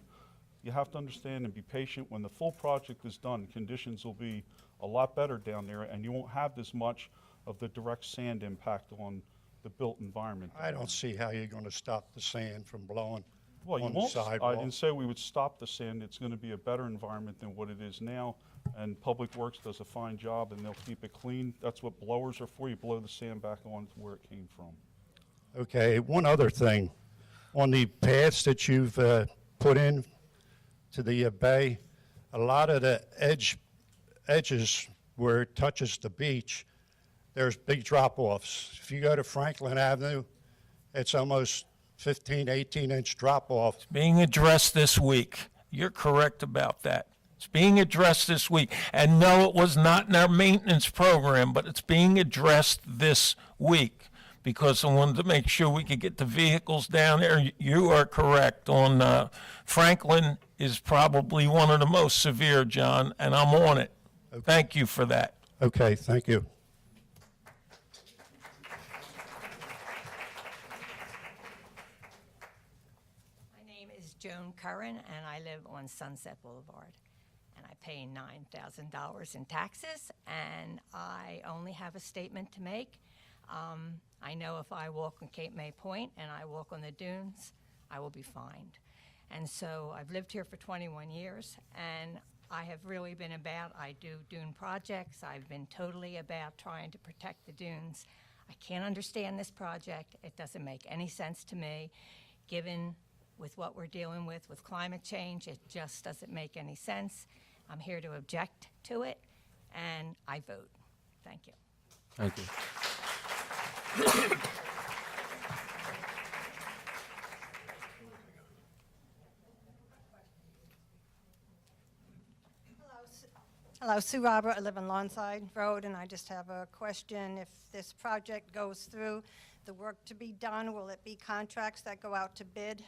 you have to understand and be patient. When the full project is done, conditions will be a lot better down there, and you won't have this much of the direct sand impact on the built environment. I don't see how you're going to stop the sand from blowing Well, you on the won't. I sidewalk. didn't say we would stop the sand. It's going to be a better environment than what it is now, and Public Works does a fine job, and they'll keep it clean. That's what blowers are for. You blow the sand back on to where it came from. Okay, one other thing. On the paths that you've put in to the bay, a lot of the edges where it touches the beach, there's big drop-offs. If you go to Franklin Avenue, it's almost 15, 18-inch drop-off. It's being addressed this week. You're correct about that. It's being addressed this week. And no, it was not in our maintenance program, but it's being addressed this week because I wanted to make sure we could get the vehicles down there. You are correct. On Franklin is probably one of the most severe, John, and I'm on it. Okay. Thank you for that. Okay, thank you. My name is Joan Curran, and I live on Sunset Boulevard. And I pay $9,000 in taxes, and I only have a statement to make. I know if I walk on Cape May Point and I walk on the dunes, I will be fined. And so I've lived here for 21 years, and I have really been about, I do dune projects. I've been totally about trying to protect the dunes. I can't understand this project. It doesn't make any sense to me, given with what we're dealing with climate change. It just doesn't make any sense. I'm here to object to it, and I vote. Thank you. Thank you. Hello, Sue Robert. I live on Lawnside Road, and I just have a question. If this project goes through, the work to be done, will it be contracts that go out to bid?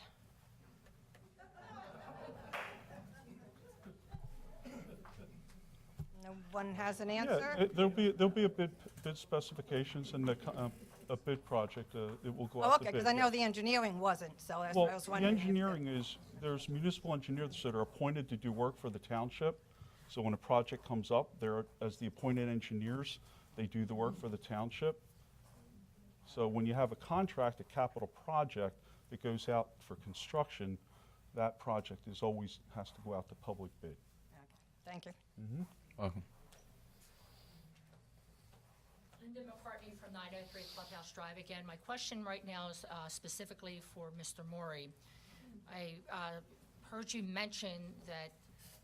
No one has an answer? Yeah, there'll be a bid specifications and a bid project. It will go Oh, out to okay, bid. because I know yes. the engineering wasn't, so that's Well, what I was the wondering. engineering is, there's municipal engineers that are appointed to do work for the township. So when a project comes up, they're, as the appointed engineers, they do the work for the township. So when you have a contract, a capital project that goes out for construction, that project is always, has to go out to public bid. Thank you. Welcome. Linda McCartney from 903 Clubhouse Drive again. My question right now is specifically for Mr. Maury. I heard you mention that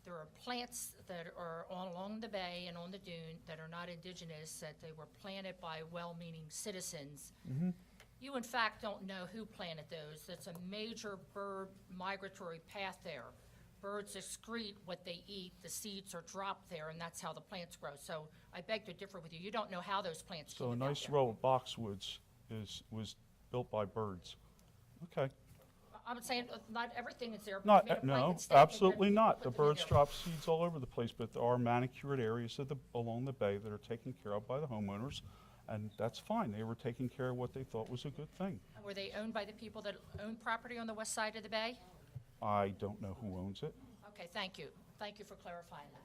there are plants that are along the bay and on the dune that are not indigenous, that they were planted by well-meaning citizens. You, in fact, don't know who planted those. That's a major bird migratory path there. Birds excrete what they eat, the seeds are dropped there, and that's how the plants grow. So I beg to differ with you. You don't know how those plants So a came about nice there. row of boxwoods was built by birds. Okay. I'm saying not everything is there. but Not, you made a no, blanket statement absolutely that not. people The put them in birds there. drop seeds all over the place, but there are manicured areas of along the bay that are taken care of by the homeowners, and that's fine. They were taking care of what they thought was a good thing. Were they owned by the people that own property on the west side of the bay? I don't know who owns it. Okay, thank you. Thank you for clarifying that.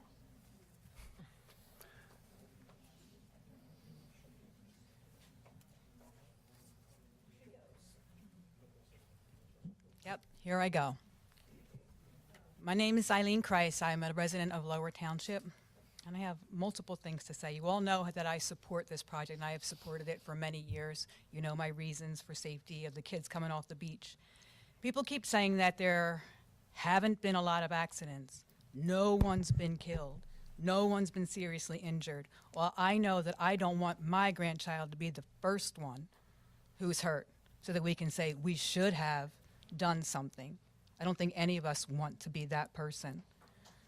Yep, here I go. My name is Eileen Kreis. I'm a resident of Lower Township. and I have multiple things to say. You all know that I support this project, and I have supported it for many years. You know my reasons for safety of the kids coming off the beach. People keep saying that there haven't been a lot of accidents. No one's been killed. No one's been seriously injured. Well, I know that I don't want my grandchild to be the first one who's hurt, so that we can say we should have done something. I don't think any of us want to be that person.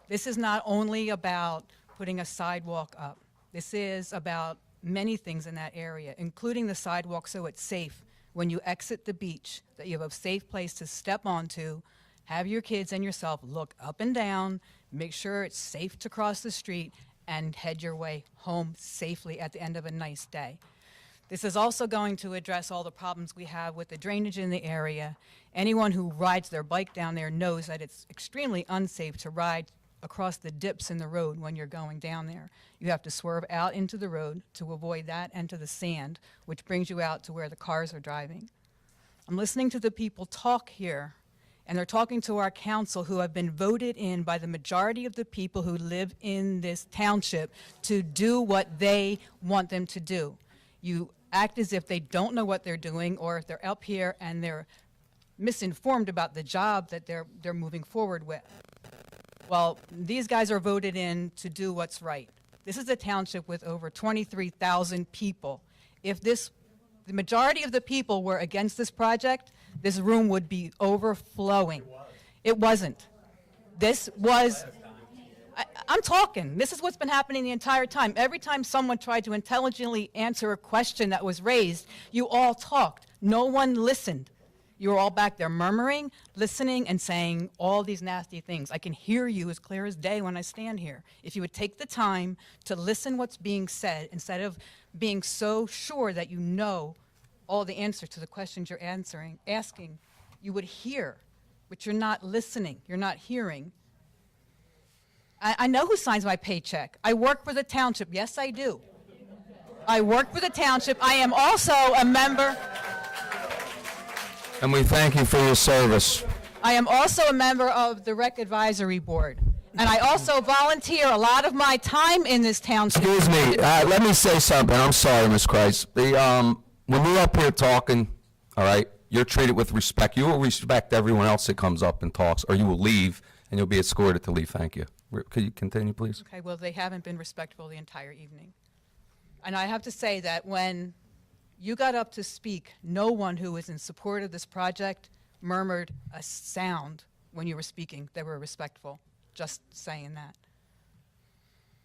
This is not only about putting a sidewalk up. This is about many things in that area, including the sidewalk so it's safe when you exit the beach, that you have a safe place to step onto, have your kids and yourself look up and down, make sure it's safe to cross the street, and head your way home safely at the end of a nice day. This is also going to address all the problems we have with the drainage in the area. Anyone who rides their bike down there knows that it's extremely unsafe to ride across the dips in the road when you're going down there. You have to swerve out into the road to avoid that and to the sand, which brings you out to where the cars are driving. I'm listening to the people talk here, and they're talking to our council who have been voted in by the majority of the people who live in this township to do what they want them to do. You act as if they don't know what they're doing, or if they're up here and they're misinformed about the job that they're moving forward with. Well, these guys are voted in to do what's right. This is a township with over 23,000 people. If the majority of the people were against this project, this room would be overflowing. It wasn't. This was, I'm talking. This is what's been happening the entire time. Every time someone tried to intelligently answer a question that was raised, you all talked. No one listened. You were all back there murmuring, listening, and saying all these nasty things. I can hear you as clear as day when I stand here. If you would take the time to listen what's being said, instead of being so sure that you know all the answers to the questions you're asking, you would hear, but you're not listening, you're not hearing. I know who signs my paycheck. I work for the township. Yes, I do. I work for the township. I am also a member. And we thank you for your service. I am also a member of the Rec Advisory Board. And I also volunteer a lot of my time in this township. Excuse me, let me say something. I'm sorry, Ms. Kreis. When we're up here talking, all right, you're treated with respect. You will respect everyone else that comes up and talks, or you will leave, and you'll be escorted to leave. Thank you. Could you continue, please? Okay, well, they haven't been respectful the entire evening. And I have to say that when you got up to speak, no one who was in support of this project murmured a sound when you were speaking. They were respectful, just saying that.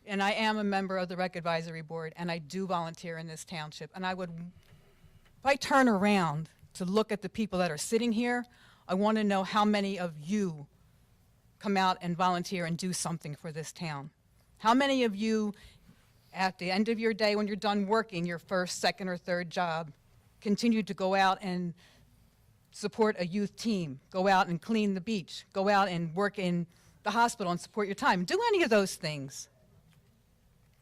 And I am a member of the Rec Advisory Board, and I do volunteer in this township. And if I turn around to look at the people that are sitting here, I want to know how many of you come out and volunteer and do something for this town. How many of you, at the end of your day when you're done working your first, second, or third job, continue to go out and support a youth team, go out and clean the beach, go out and work in the hospital and support your time? Do any of those things.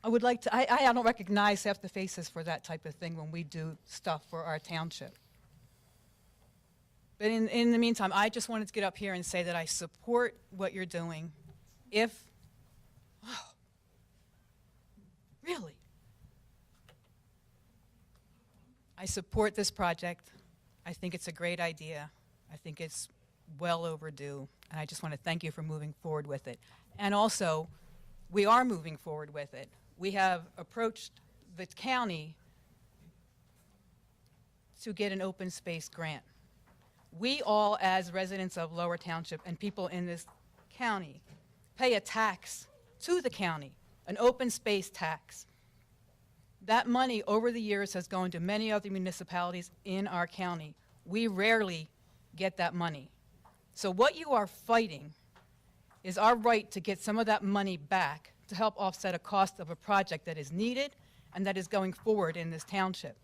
I would like to, I don't recognize half the faces for that type of thing when we do stuff for our township. But in the meantime, I just wanted to get up here and say that I support what you're doing. Really? I support this project. I think it's a great idea. I think it's well overdue, and I just want to thank you for moving forward with it. And also, we are moving forward with it. We have approached the county to get an open space grant. We all, as residents of Lower Township and people in this county, pay a tax to the county, an open space tax. That money over the years has gone to many other municipalities in our county. We rarely get that money. So what you are fighting is our right to get some of that money back to help offset a cost of a project that is needed and that is going forward in this township.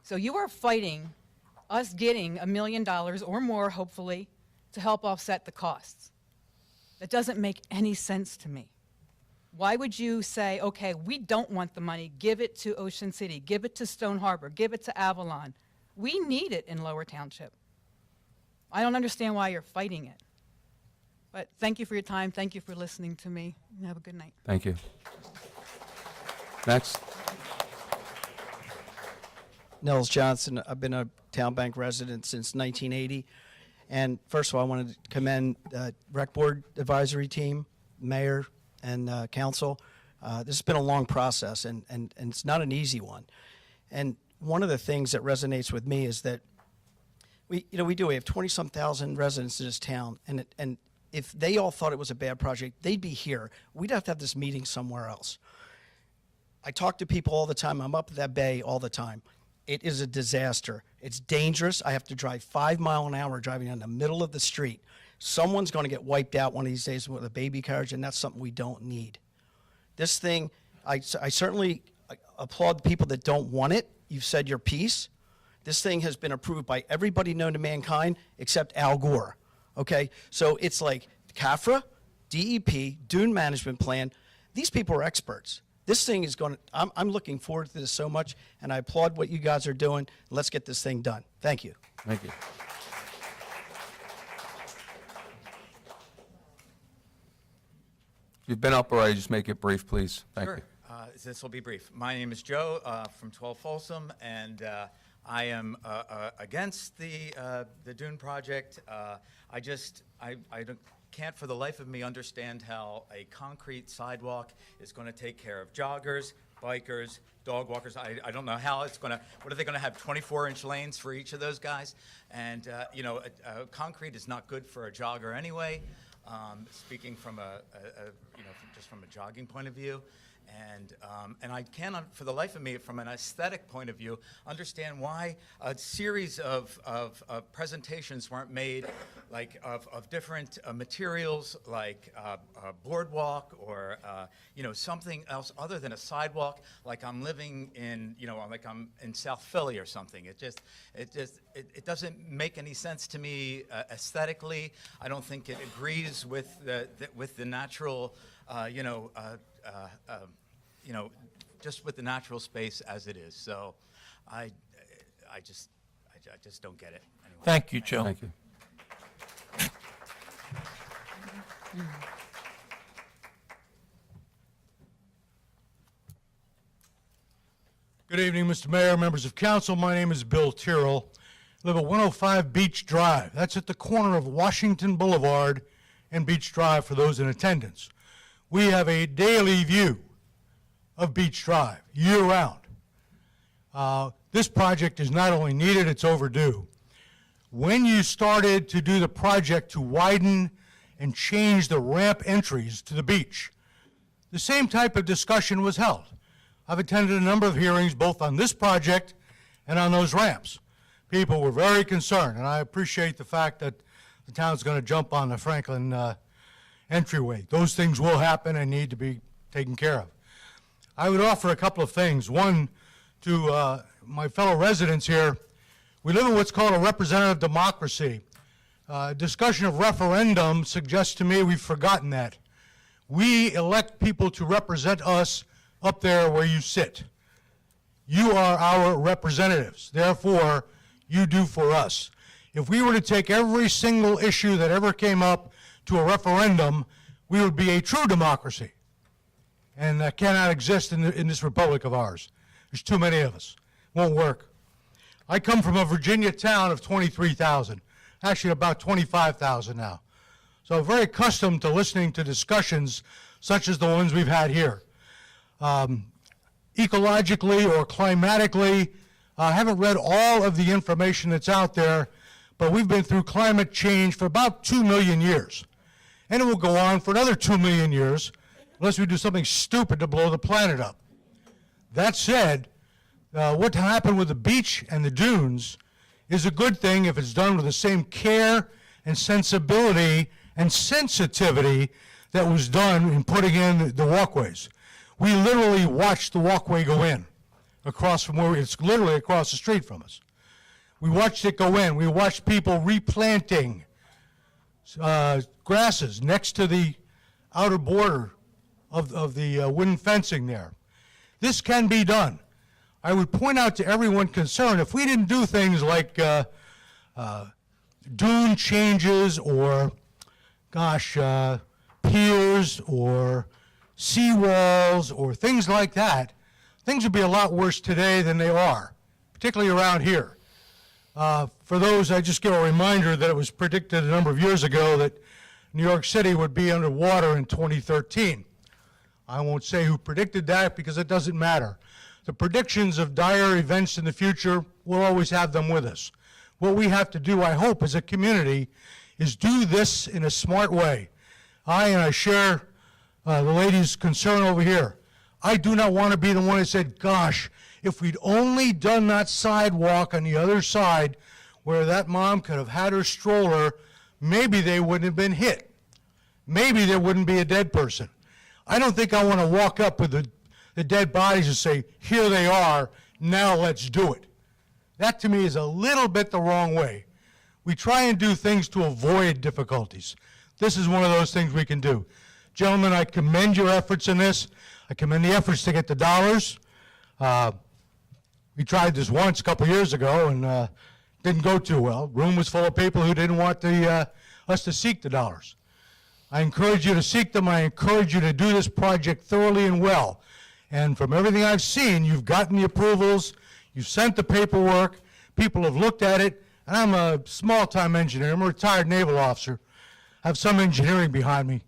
So you are fighting us getting $1 million or more, hopefully, to help offset the costs. That doesn't make any sense to me. Why would you say, okay, we don't want the money, give it to Ocean City, give it to Stone Harbor, give it to Avalon? We need it in Lower Township. I don't understand why you're fighting it. But thank you for your time. Thank you for listening to me. And have a good night. Thank you. Next. Nels Johnson. I've been a Town Bank resident since 1980. And first of all, I wanted to commend Rec Board Advisory Team, Mayor, and Council. This has been a long process, and it's not an easy one. And one of the things that resonates with me is that we have 20-some thousand residents in this town, and if they all thought it was a bad project, they'd be here. We'd have to have this meeting somewhere else. I talk to people all the time. I'm up at that bay all the time. It is a disaster. It's dangerous. I have to drive 5 miles an hour driving in the middle of the street. Someone's going to get wiped out one of these days with a baby carriage, and that's something we don't need. This thing, I certainly applaud the people that don't want it. You've said your piece. This thing has been approved by everybody known to mankind except Al Gore. Okay? So it's like CAFRA, DEP, Dune Management Plan. These people are experts. This thing is going to, I'm looking forward to this so much, and I applaud what you guys are doing. Let's get this thing done. Thank you. Thank you. You've been up already. Just make it brief, please. Thank you. This will be brief. My name is Joe from 12 Folsom, and I am against the Dune project. I can't for the life of me understand how a concrete sidewalk is going to take care of joggers, bikers, dog walkers. I don't know how it's going to, what are they going to have, 24-inch lanes for each of those guys? And, concrete is not good for a jogger anyway, speaking from just from a jogging point of view. And I cannot, for the life of me, from an aesthetic point of view, understand why a series of presentations weren't made, like of different materials, like boardwalk or something else other than a sidewalk. Like I'm living in, like I'm in South Philly or something. It doesn't make any sense to me aesthetically. I don't think it agrees with the natural, just with the natural space as it is. So I just don't get it. Anyway. Thank you, Joe. Thank you. Good evening, Mr. Mayor, members of council. My name is Bill Tyrrell. I live at 105 Beach Drive. That's at the corner of Washington Boulevard and Beach Drive for those in attendance. We have a daily view of Beach Drive year-round. This project is not only needed, it's overdue. When you started to do the project to widen and change the ramp entries to the beach, the same type of discussion was held. I've attended a number of hearings both on this project and on those ramps. People were very concerned, and I appreciate the fact that the town's going to jump on the Franklin entryway. Those things will happen and need to be taken care of. I would offer a couple of things. One, to my fellow residents here, we live in what's called a representative democracy. Discussion of referendum suggests to me we've forgotten that. We elect people to represent us up there where you sit. You are our representatives. Therefore, you do for us. If we were to take every single issue that ever came up to a referendum, we would be a true democracy. And that cannot exist in this republic of ours. There's too many of us. Won't work. I come from a Virginia town of 23,000, actually about 25,000 now. So I'm very accustomed to listening to discussions such as the ones we've had here. Ecologically or climatically, I haven't read all of the information that's out there, but we've been through climate change for about 2 million years. And it will go on for another 2 million years unless we do something stupid to blow the planet up. That said, what happened with the beach and the dunes is a good thing if it's done with the same care and sensibility and sensitivity that was done in putting in the walkways. We literally watched the walkway go in across from where it's literally across the street from us. We watched it go in. We watched people replanting grasses next to the outer border of the wooden fencing there. This can be done. I would point out to everyone concerned, if we didn't do things like dune changes or piers or seawalls or things like that, things would be a lot worse today than they are, particularly around here. For those, I just give a reminder that it was predicted a number of years ago that New York City would be underwater in 2013. I won't say who predicted that because it doesn't matter. The predictions of dire events in the future, we'll always have them with us. What we have to do, I hope, as a community, is do this in a smart way. I share the lady's concern over here. I do not want to be the one that said, gosh, if we'd only done that sidewalk on the other side where that mom could have had her stroller, maybe they wouldn't have been hit. Maybe there wouldn't be a dead person. I don't think I want to walk up with the dead bodies and say, here they are, now let's do it. That to me is a little bit the wrong way. We try and do things to avoid difficulties. This is one of those things we can do. Gentlemen, I commend your efforts in this. I commend the efforts to get the dollars. We tried this once a couple years ago and didn't go too well. Room was full of people who didn't want us to seek the dollars. I encourage you to seek them. I encourage you to do this project thoroughly and well. And from everything I've seen, you've gotten the approvals, you've sent the paperwork, people have looked at it, and I'm a small-time engineer. I'm a retired naval officer. I have some engineering behind me.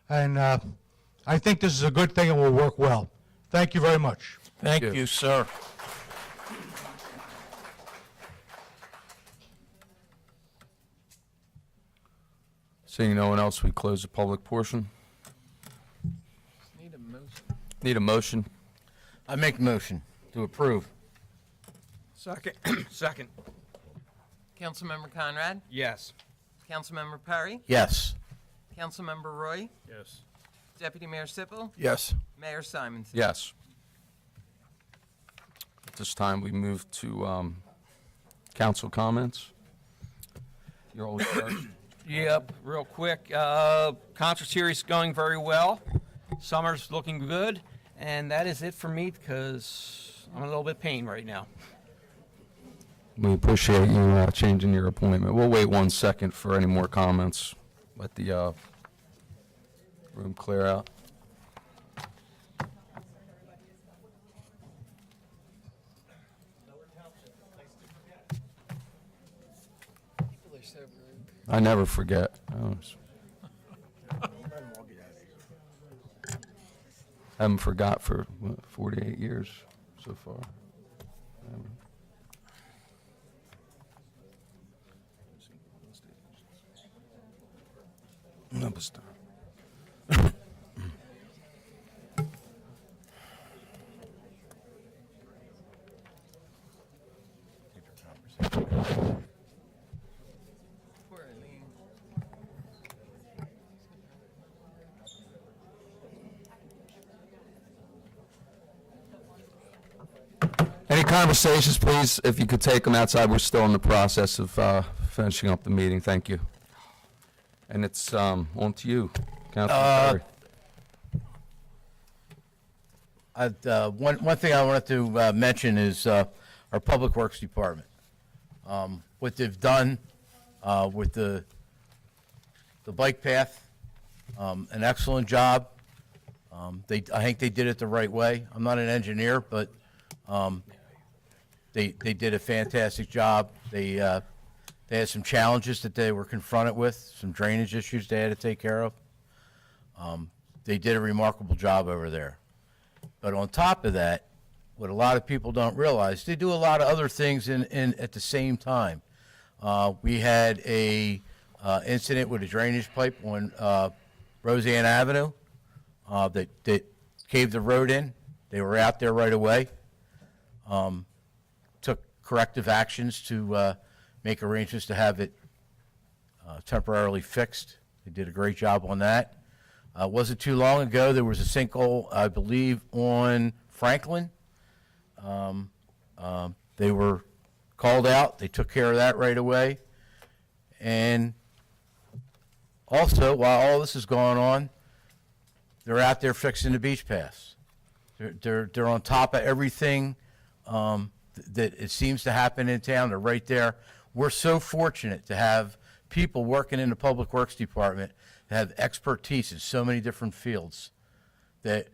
And I think this is a good thing and will work well. Thank you very much. Thank you, sir. Seeing no one else, we close the public portion. Need a motion. I make a motion to approve. Second. Second. Councilmember Conrad? Yes. Councilmember Perry? Yes. Councilmember Roy? Yes. Deputy Mayor Sippel? Yes. Mayor Simonson? Yes. At this time, we move to council comments. You're always first. Yep, real quick. Concert series going very well. Summer's looking good. And that is it for me because I'm in a little bit of pain right now. We appreciate you changing your appointment. We'll wait 1 second for any more comments. Let the room clear out. I never forget. I haven't forgot for 48 years so far. No, but stop. Any conversations, please, if you could take them outside. We're still in the process of finishing up the meeting. Thank you. And it's on to you, Councilman Perry. One thing I wanted to mention is our Public Works Department. What they've done with the bike path, an excellent job. I think they did it the right way. I'm not an engineer, but they did a fantastic job. They had some challenges that they were confronted with, some drainage issues they had to take care of. They did a remarkable job over there. But on top of that, what a lot of people don't realize, they do a lot of other things at the same time. We had a incident with a drainage pipe on Roseanne Avenue that caved the road in. They were out there right away. Took corrective actions to make arrangements to have it temporarily fixed. They did a great job on that. Wasn't too long ago, there was a sinkhole, I believe, on Franklin. They were called out. They took care of that right away. And also, while all this is going on, they're out there fixing the beach paths. They're on top of everything that it seems to happen in town. They're right there. We're so fortunate to have people working in the Public Works Department have expertise in so many different fields that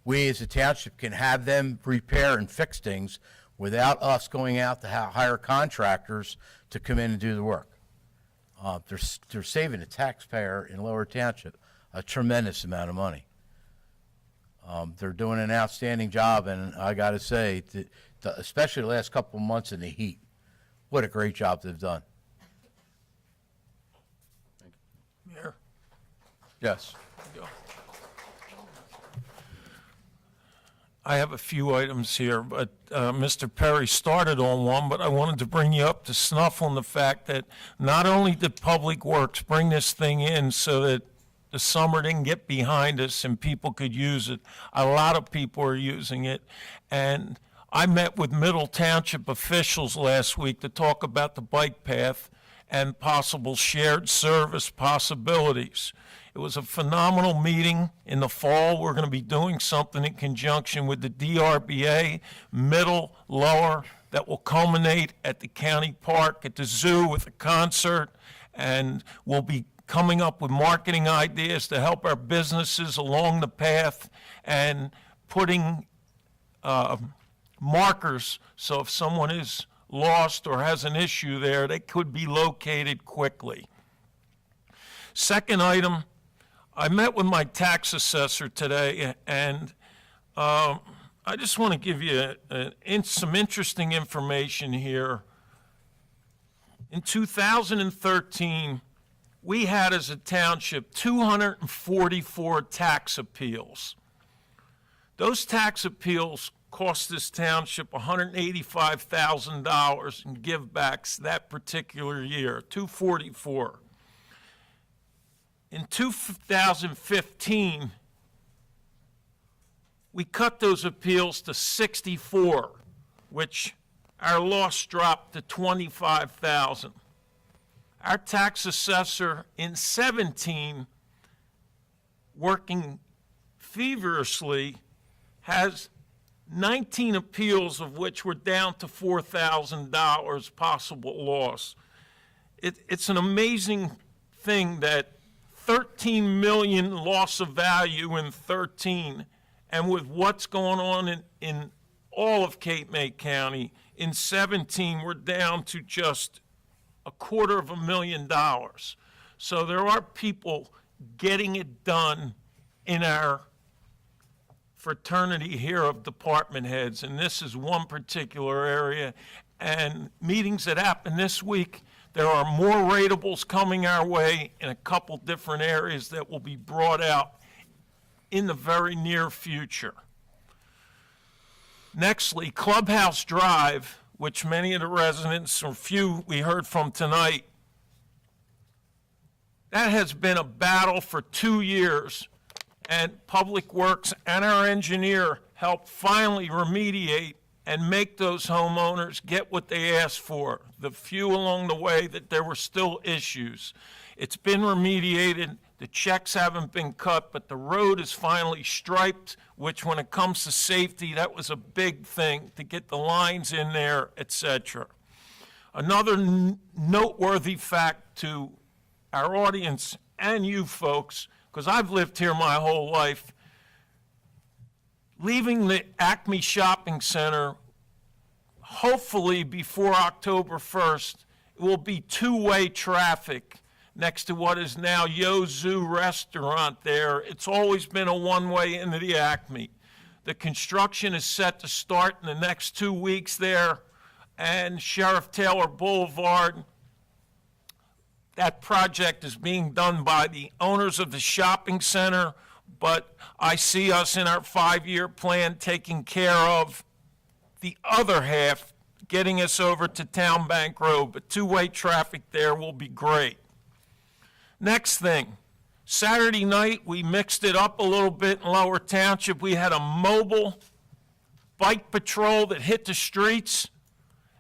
we as a township can have them repair and fix things without us going out to hire contractors to come in and do the work. They're saving the taxpayer in Lower Township a tremendous amount of money. They're doing an outstanding job, and I got to say, especially the last couple of months in the heat, what a great job they've done. Mayor? Yes. I have a few items here, but Mr. Perry started on one, but I wanted to bring you up to snuff on the fact that not only did Public Works bring this thing in so that the summer didn't get behind us and people could use it, a lot of people are using it. And I met with Middle Township officials last week to talk about the bike path and possible shared service possibilities. It was a phenomenal meeting. In the fall, we're going to be doing something in conjunction with the DRBA, middle, lower, that will culminate at the county park, at the zoo with a concert, and we'll be coming up with marketing ideas to help our businesses along the path and putting markers so if someone is lost or has an issue there, they could be located quickly. Second item, I met with my tax assessor today, and I just want to give you some interesting information here. In 2013, we had as a township 244 tax appeals. Those tax appeals cost this township $185,000 in givebacks that particular year, 244. In 2015, we cut those appeals to 64, which our loss dropped to 25,000. Our tax assessor in 17, working feverishly, has 19 appeals of which we're down to $4,000 possible loss. It's an amazing thing that 13 million loss of value in 13, and with what's going on in all of Cape May County, in 17 we're down to just $250,000. So there are people getting it done in our fraternity here of department heads, and this is one particular area. And meetings that happen this week, there are more ratables coming our way in a couple different areas that will be brought out in the very near future. Nextly, Clubhouse Drive, which many of the residents, or few we heard from tonight, that has been a battle for 2 years, and Public Works and our engineer helped finally remediate and make those homeowners get what they asked for. The few along the way that there were still issues. It's been remediated, the checks haven't been cut, but the road is finally striped, which when it comes to safety, that was a big thing to get the lines in there, etc. Another noteworthy fact to our audience and you folks, because I've lived here my whole life, leaving the Acme Shopping Center, hopefully before October 1st, it will be two-way traffic next to what is now Yo Zoo restaurant there. It's always been a one-way into the Acme. The construction is set to start in the next 2 weeks there, and Sheriff Taylor Boulevard, that project is being done by the owners of the shopping center, but I see us in our 5-year plan taking care of the other half, getting us over to Town Bank Road, but two-way traffic there will be great. Next thing, Saturday night we mixed it up a little bit in Lower Township. We had a mobile bike patrol that hit the streets,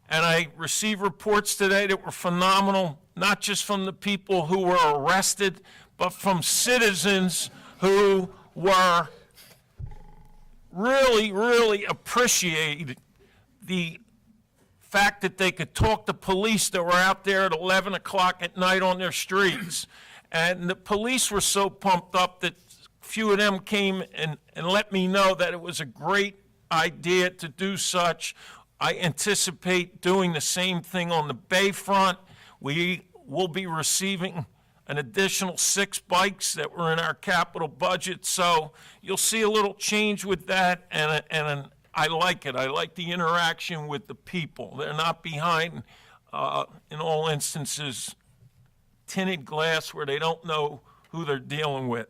and I received reports today that were phenomenal, not just from the people who were arrested, but from citizens who were really, really appreciated the fact that they could talk to police that were out there at 11 o'clock at night on their streets. And the police were so pumped up that few of them came and let me know that it was a great idea to do such. I anticipate doing the same thing on the Bayfront. We will be receiving an additional 6 bikes that were in our capital budget, so you'll see a little change with that, and I like it. I like the interaction with the people. They're not behind, in all instances, tinted glass where they don't know who they're dealing with.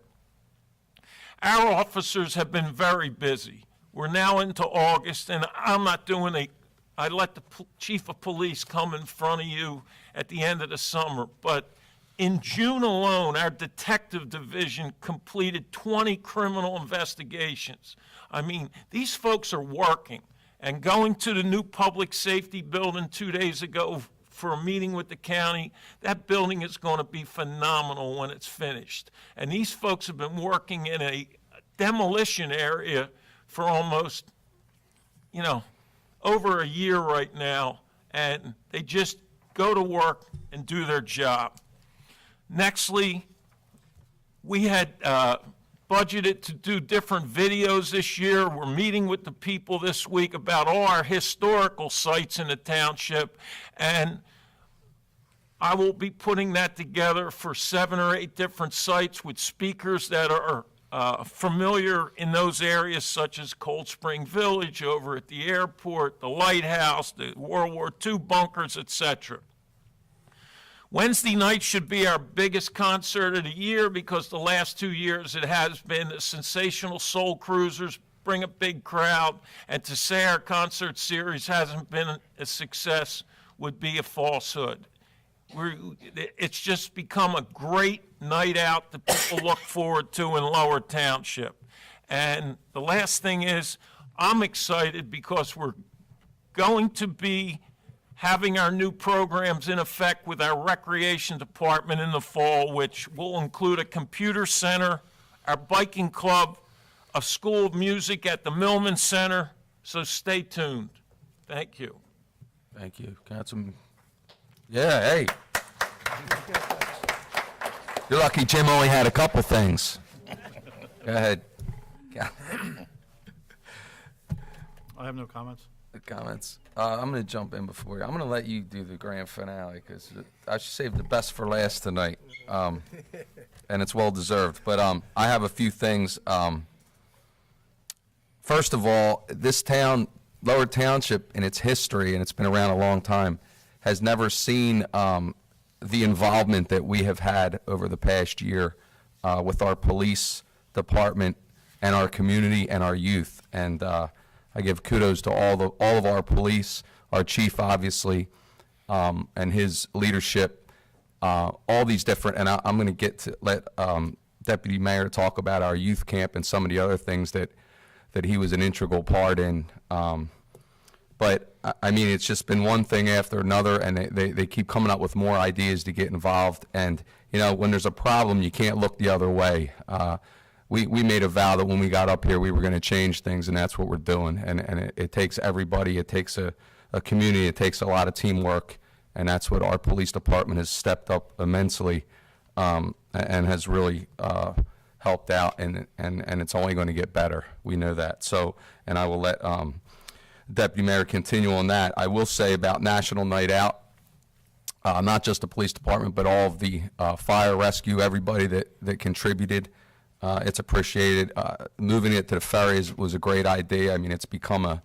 Our officers have been very busy. We're now into August, and I'm not doing I let the chief of police come in front of you at the end of the summer, but in June alone, our detective division completed 20 criminal investigations. I mean, these folks are working. And going to the new public safety building 2 days ago for a meeting with the county, that building is going to be phenomenal when it's finished. And these folks have been working in a demolition area for almost, over a year right now, and they just go to work and do their job. Nextly, we had budgeted to do different videos this year. We're meeting with the people this week about all our historical sites in the township, and I will be putting that together for 7 or 8 different sites with speakers that are familiar in those areas, such as Cold Spring Village over at the airport, the lighthouse, the World War II bunkers, etc. Wednesday night should be our biggest concert of the year because the last 2 years it has been the Sensational Soul Cruisers, bring a big crowd, and to say our concert series hasn't been a success would be a falsehood. It's just become a great night out that people look forward to in Lower Township. And the last thing is, I'm excited because we're going to be having our new programs in effect with our recreation department in the fall, which will include a computer center, our biking club, a school of music at the Millman Center. So stay tuned. Thank you. Thank you, Councilman. Yeah, hey. You're lucky Jim only had a couple things. Go ahead. I have no comments. Comments. I'm going to jump in before you. I'm going to let you do the grand finale because I should save the best for last tonight, and it's well deserved. But I have a few things. First of all, this town, Lower Township, in its history, and it's been around a long time, has never seen the involvement that we have had over the past year with our police department and our community and our youth. And I give kudos to all of our police, our chief, obviously, and his leadership, all these different, and I'm going to let Deputy Mayor talk about our youth camp and some of the other things that he was an integral part in. But, I mean, it's just been one thing after another, and they keep coming up with more ideas to get involved. And, when there's a problem, you can't look the other way. We made a vow that when we got up here, we were going to change things, and that's what we're doing. And it takes everybody. It takes a community. It takes a lot of teamwork, and that's what our police department has stepped up immensely and has really helped out, and it's only going to get better. We know that. So, and I will let Deputy Mayor continue on that. I will say about National Night Out, not just the police department, but all of the fire rescue, everybody that contributed. It's appreciated. Moving it to the ferries was a great idea. I mean, it's become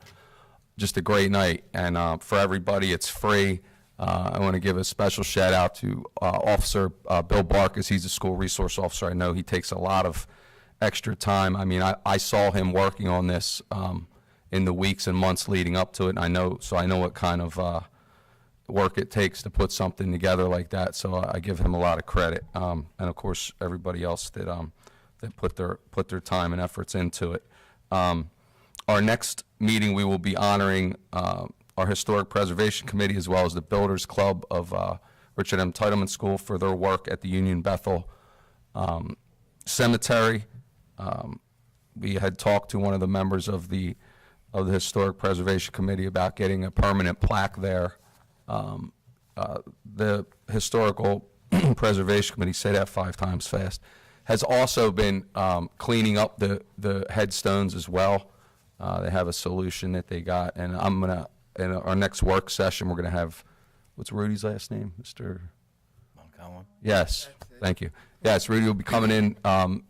just a great night, and for everybody, it's free. I want to give a special shout out to Officer Bill Barkas. He's a school resource officer. I know he takes a lot of extra time. I mean, I saw him working on this in the weeks and months leading up to it, and I know what kind of work it takes to put something together like that. So I give him a lot of credit, and of course everybody else that put their time and efforts into it. Our next meeting, we will be honoring our Historic Preservation Committee as well as the Builders Club of Richard M. Titleman School for their work at the Union Bethel Cemetery. We had talked to one of the members of the of the Historic Preservation Committee about getting a permanent plaque there. The Historical Preservation Committee, say that 5 times fast, has also been cleaning up the headstones as well. They have a solution that they got, and I'm going to, in our next work session, we're going to have, what's Rudy's last name, Mr.? Montgomery? Yes, thank you. Yes, Rudy will be coming in, and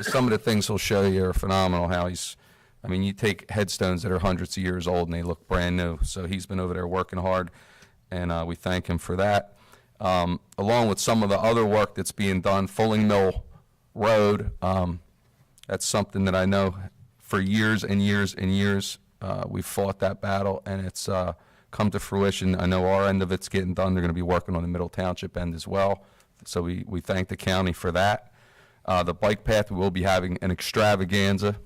some of the things he'll show you are phenomenal, how I mean, you take headstones that are hundreds of years old and they look brand new. So he's been over there working hard, and we thank him for that. Along with some of the other work that's being done, Fulling Mill Road, that's something that I know for years and years and years we've fought that battle, and it's come to fruition. I know our end of it's getting done. They're going to be working on the Middle Township end as well. So we thank the county for that. The bike path, we will be having an extravaganza.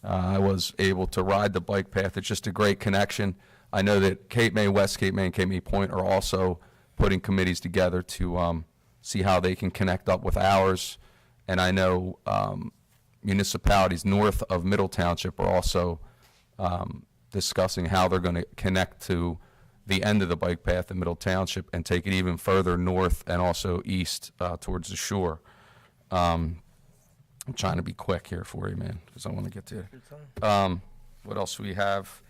I was able to ride the bike path. It's just a great connection. I know that Cape May, West Cape May, and Cape May Point are also putting committees together to see how they can connect up with ours. And I know municipalities north of Middle Township are also discussing how they're going to connect to the end of the bike path in Middle Township and take it even further north and also east towards the shore. I'm trying to be quick here for you, man, because I want to get to it. What else do we have?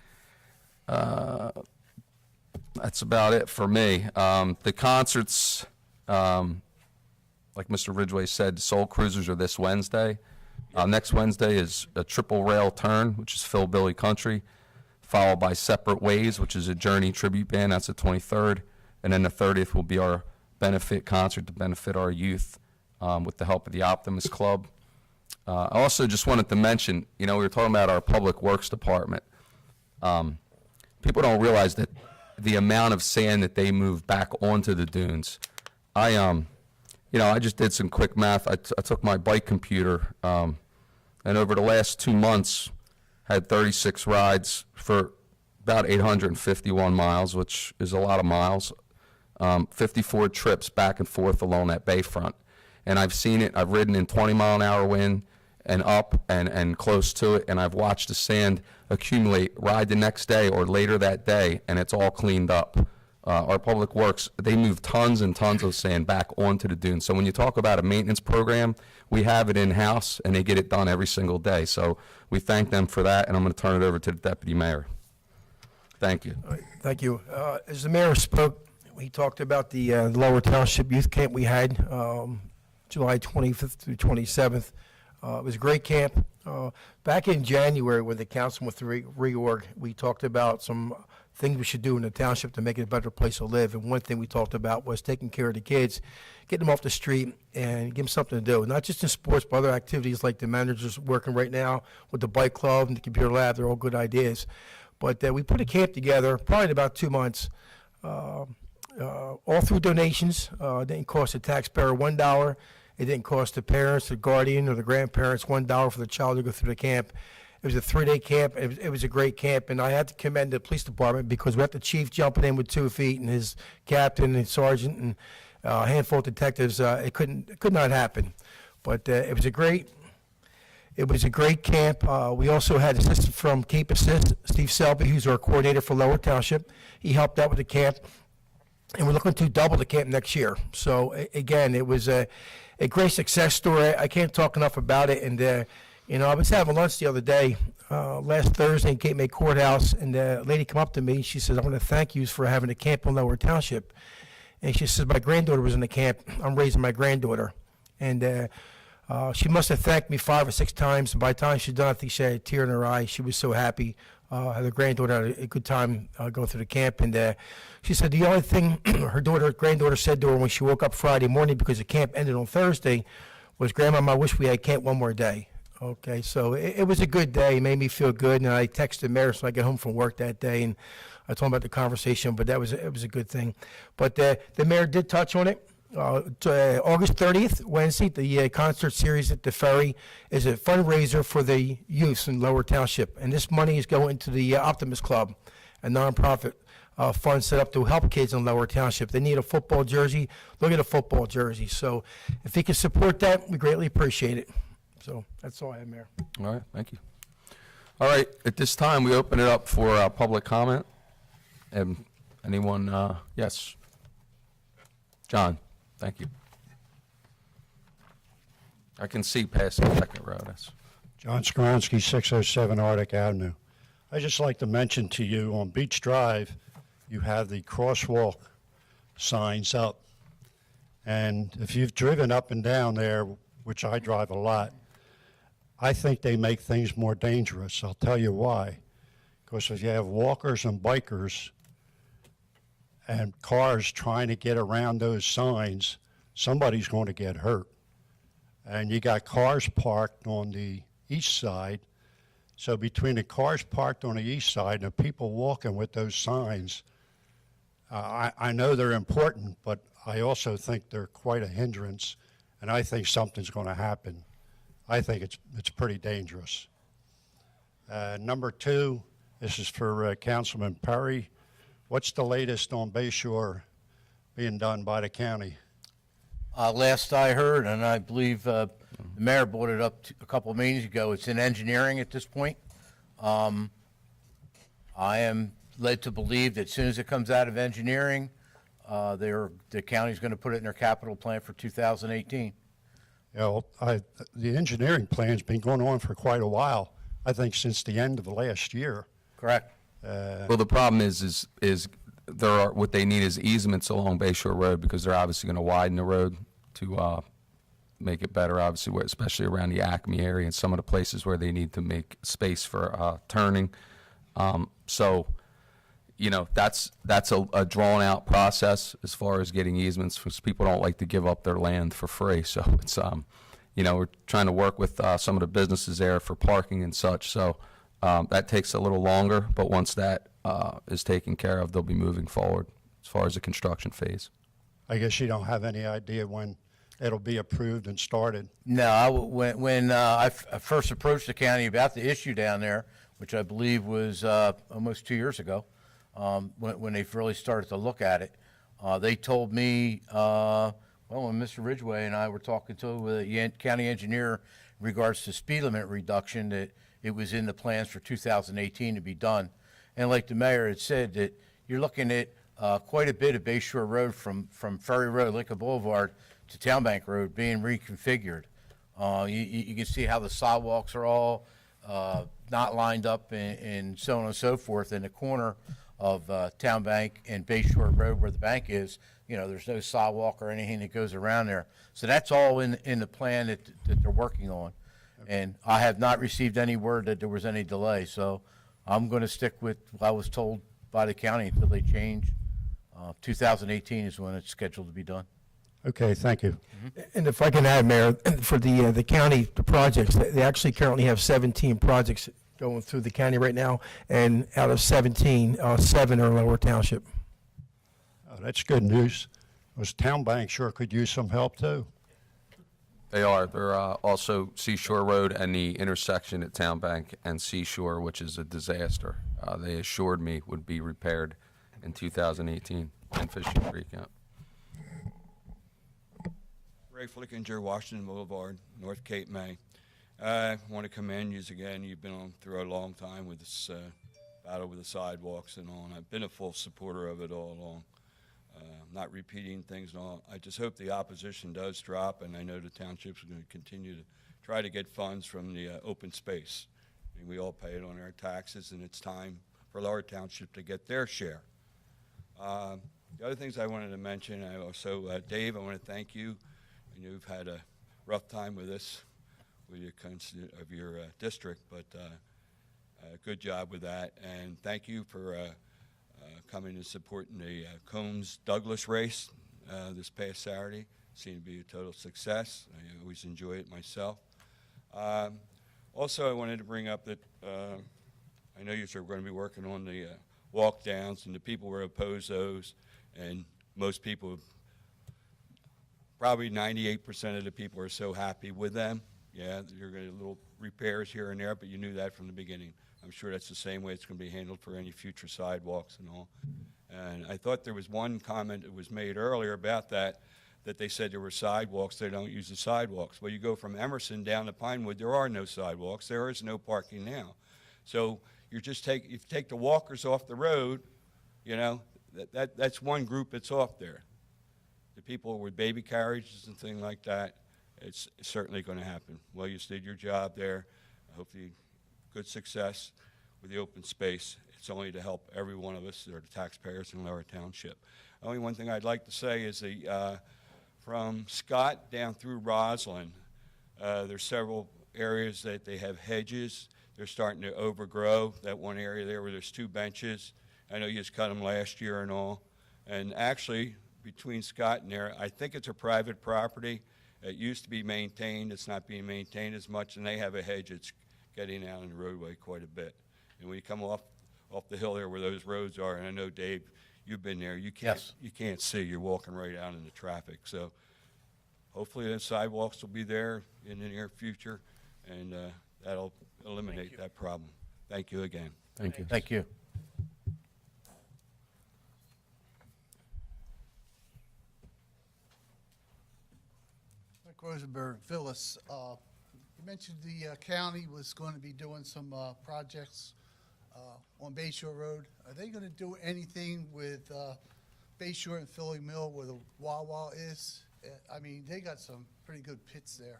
That's about it for me. The concerts, like Mr. Ridgway said, Soul Cruisers are this Wednesday. Next Wednesday is a Triple Rail Turn, which is Phil Billy Country, followed by Separate Ways, which is a Journey tribute band. That's the 23rd. And then the 30th will be our benefit concert to benefit our youth with the help of the Optimist Club. I also just wanted to mention, we were talking about our Public Works Department. People don't realize that the amount of sand that they move back onto the dunes. I just did some quick math. I took my bike computer, and over the last 2 months, had 36 rides for about 851 miles, which is a lot of miles. 54 trips back and forth along that bayfront. And I've seen it. I've ridden in 20-mile-an-hour wind and up and close to it, and I've watched the sand accumulate, ride the next day or later that day, and it's all cleaned up. Our Public Works, they move tons and tons of sand back onto the dunes. So when you talk about a maintenance program, we have it in-house, and they get it done every single day. So we thank them for that, and I'm going to turn it over to the Deputy Mayor. Thank you. All right, thank you. As the mayor spoke, he talked about the Lower Township Youth Camp we had July 25th through 27th. It was a great camp. Back in January, when the council went through reorg, we talked about some things we should do in the township to make it a better place to live. And one thing we talked about was taking care of the kids, getting them off the street and give them something to do, not just in sports, but other activities like the manager's working right now with the bike club and the computer lab. They're all good ideas. But we put a camp together probably in about 2 months, all through donations. It didn't cost the taxpayer $1. It didn't cost the parents, the guardian, or the grandparents $1 for the child to go through the camp. It was a 3-day camp. It was a great camp, and I had to commend the police department because we had the chief jumping in with 2 feet and his captain and sergeant and a handful of detectives. It could not happen, but it was a great camp. We also had assistance from Cape Assist, Steve Selby, who's our coordinator for Lower Township. He helped out with the camp, and we're looking to double the camp next year. So again, it was a great success story. I can't talk enough about it. And I was having lunch the other day, last Thursday in Cape May Courthouse, and a lady came up to me. She says, "I want to thank you for having a camp in Lower Township." And she says, "My granddaughter was in the camp. I'm raising my granddaughter." And she must have thanked me 5 or 6 times. And by the time she's done, I think she had a tear in her eye. She was so happy. Her granddaughter had a good time going through the camp. And she said the only thing her granddaughter said to her when she woke up Friday morning, because the camp ended on Thursday, was, "Grandma, I wish we had camp one more day." Okay, so it was a good day. It made me feel good. And I texted the mayor so I got home from work that day, and I told him about the conversation, but it was a good thing. But the mayor did touch on it. August 30th, Wednesday, the concert series at the Ferry is a fundraiser for the youth in Lower Township. And this money is going to the Optimist Club, a nonprofit fund set up to help kids in Lower Township. They need a football jersey. Look at a football jersey. So if you can support that, we greatly appreciate it. So that's all I have, Mayor. All right, thank you. All right, at this time, we open it up for public comment. And anyone, yes? John, thank you. I can see past the second row. That's John Skronsky, 607 Arctic Avenue. I'd just like to mention to you on Beach Drive, you have the crosswalk signs up. And if you've driven up and down there, which I drive a lot, I think they make things more dangerous. I'll tell you why. Because if you have walkers and bikers and cars trying to get around those signs, somebody's going to get hurt. And you got cars parked on the east side. So between the cars parked on the east side and the people walking with those signs, I know they're important, but I also think they're quite a hindrance, and I think something's going to happen. I think it's pretty dangerous. Number two, this is for Councilman Perry. What's the latest on Bayshore being done by the county? Last I heard, and I believe the mayor brought it up a couple of meetings ago, it's in engineering at this point. I am led to believe that as soon as it comes out of engineering, the county's going to put it in their capital plan for 2018. You know, the engineering plan's been going on for quite a while. I think since the end of last year. Correct. well, the problem is there are, what they need is easements along Bayshore Road, because they're obviously going to widen the road to make it better, obviously, especially around the Acme area and some of the places where they need to make space for turning. So, you know, that's a drawn out process as far as getting easements, because people don't like to give up their land for free. So it's, you know, we're trying to work with some of the businesses there for parking and such. So that takes a little longer, but once that is taken care of, they'll be moving forward as far as the construction phase. I guess you don't have any idea when it'll be approved and started. No, when I first approached the county about the issue down there, which I believe was almost 2 years ago, when they really started to look at it, they told me, well, when Mr. Ridgway and I were talking to the county engineer in regards to speed limit reduction, that it was in the plans for 2018 to be done. And like the mayor had said, that you're looking at quite a bit of Bayshore Road from Ferry Road, Lincoln Boulevard, to Town Bank Road being reconfigured. You can see how the sidewalks are all not lined up and so on and so forth. In the corner of Town Bank and Bayshore Road where the bank is, you know, there's no sidewalk or anything that goes around there. So that's all in the plan that they're working on. And I have not received any word that there was any delay. So I'm going to stick with what I was told by the county until they change. 2018 is when it's scheduled to be done. Okay, thank you. And if I can add, Mayor, for the county, the projects, they actually currently have 17 projects going through the county right now, and out of 17, 7 are Lower Township. Oh, that's good news. Because Town Bank sure could use some help too. They are. They're also Seashore Road and the intersection at Town Bank and Seashore, which is a disaster. They assured me would be repaired in 2018, and Fishing Creek, yeah. Ray Flickinger, Washington Boulevard, North Cape May. I want to commend you again. You've been on through a long time with this battle with the sidewalks and all, and I've been a full supporter of it all along. Not repeating things and all. I just hope the opposition does drop, and I know the township's going to continue to try to get funds from the open space. I mean, we all pay it on our taxes, and it's time for Lower Township to get their share. The other things I wanted to mention, I also, Dave, I want to thank you. I know you've had a rough time with this, with your of your district, but good job with that. And thank you for coming and supporting the Combs-Douglas race this past Saturday. Seemed to be a total success. I always enjoy it myself. Also, I wanted to bring up that I know you're going to be working on the walk downs, and the people were opposed to those, and most people, probably 98% of the people are so happy with them. Yeah, you're going to little repairs here and there, but you knew that from the beginning. I'm sure that's the same way it's going to be handled for any future sidewalks and all. And I thought there was one comment that was made earlier about that they said there were sidewalks, they don't use the sidewalks. Well, you go from Emerson down to Pinewood, there are no sidewalks, there is no parking now. So you take the walkers off the road, you know, that's one group that's off there. The people with baby carriages and things like that, it's certainly going to happen. Well, you did your job there. Hopefully, good success with the open space. It's only to help every one of us that are the taxpayers in Lower Township. Only one thing I'd like to say is from Scott down through Roslyn, there's several areas that they have hedges. They're starting to overgrow. That one area there where there's 2 benches. I know you just cut them last year and all. And actually, between Scott and there, I think it's a private property. It used to be maintained. It's not being maintained as much, and they have a hedge that's getting out in the roadway quite a bit. And when you come off the hill there where those roads are, and I know, Dave, you've been there, you can't see. You're walking right out into traffic. So hopefully the sidewalks will be there in the near future, and that'll eliminate that problem. Thank you again. Thank you. Thank you. Mike Rosenberg, Phyllis. You mentioned the county was going to be doing some projects on Bay Shore Road. Are they going to do anything with Bay Shore and Philly Mill where the Wawa is? I mean, they got some pretty good pits there.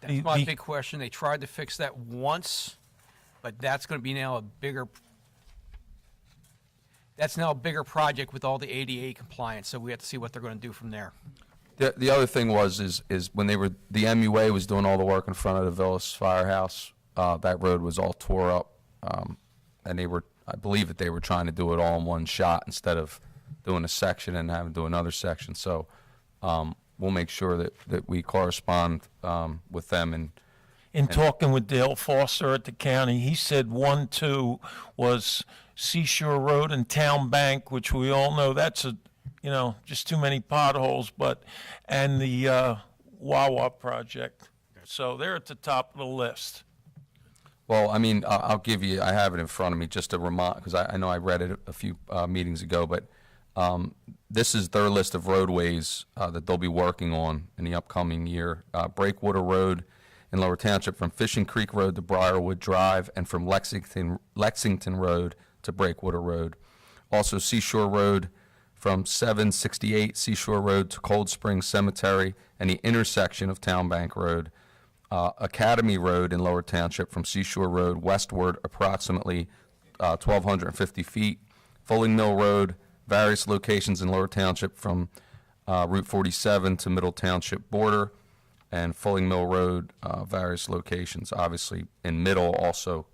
That's my big question. They tried to fix that once, but that's going to be now a bigger. That's now a bigger project with all the ADA compliance. So we have to see what they're going to do from there. The other thing is when the MUA was doing all the work in front of the Villas Firehouse, that road was all tore up, and I believe that they were trying to do it all in one shot instead of doing a section and having to do another section. So we'll make sure that we correspond with them. And In talking with Dale Foster at the county, he said 1-2 was Seashore Road and Town Bank, which we all know that's just too many potholes, and the Wawa project. So they're at the top of the list. Well, I mean, I'll give you, I have it in front of me just to remind, because I know I read it a few meetings ago, but this is their list of roadways that they'll be working on in the upcoming year. Breakwater Road in Lower Township from Fishing Creek Road to Briarwood Drive, and from Lexington Road to Breakwater Road. Also Seashore Road from 768 Seashore Road to Cold Spring Cemetery and the intersection of Town Bank Road. Academy Road in Lower Township from Seashore Road westward approximately 1,250 feet. Fulling Mill Road, various locations in Lower Township from Route 47 to Middle Township border, and Fulling Mill Road, various locations, obviously in Middle, also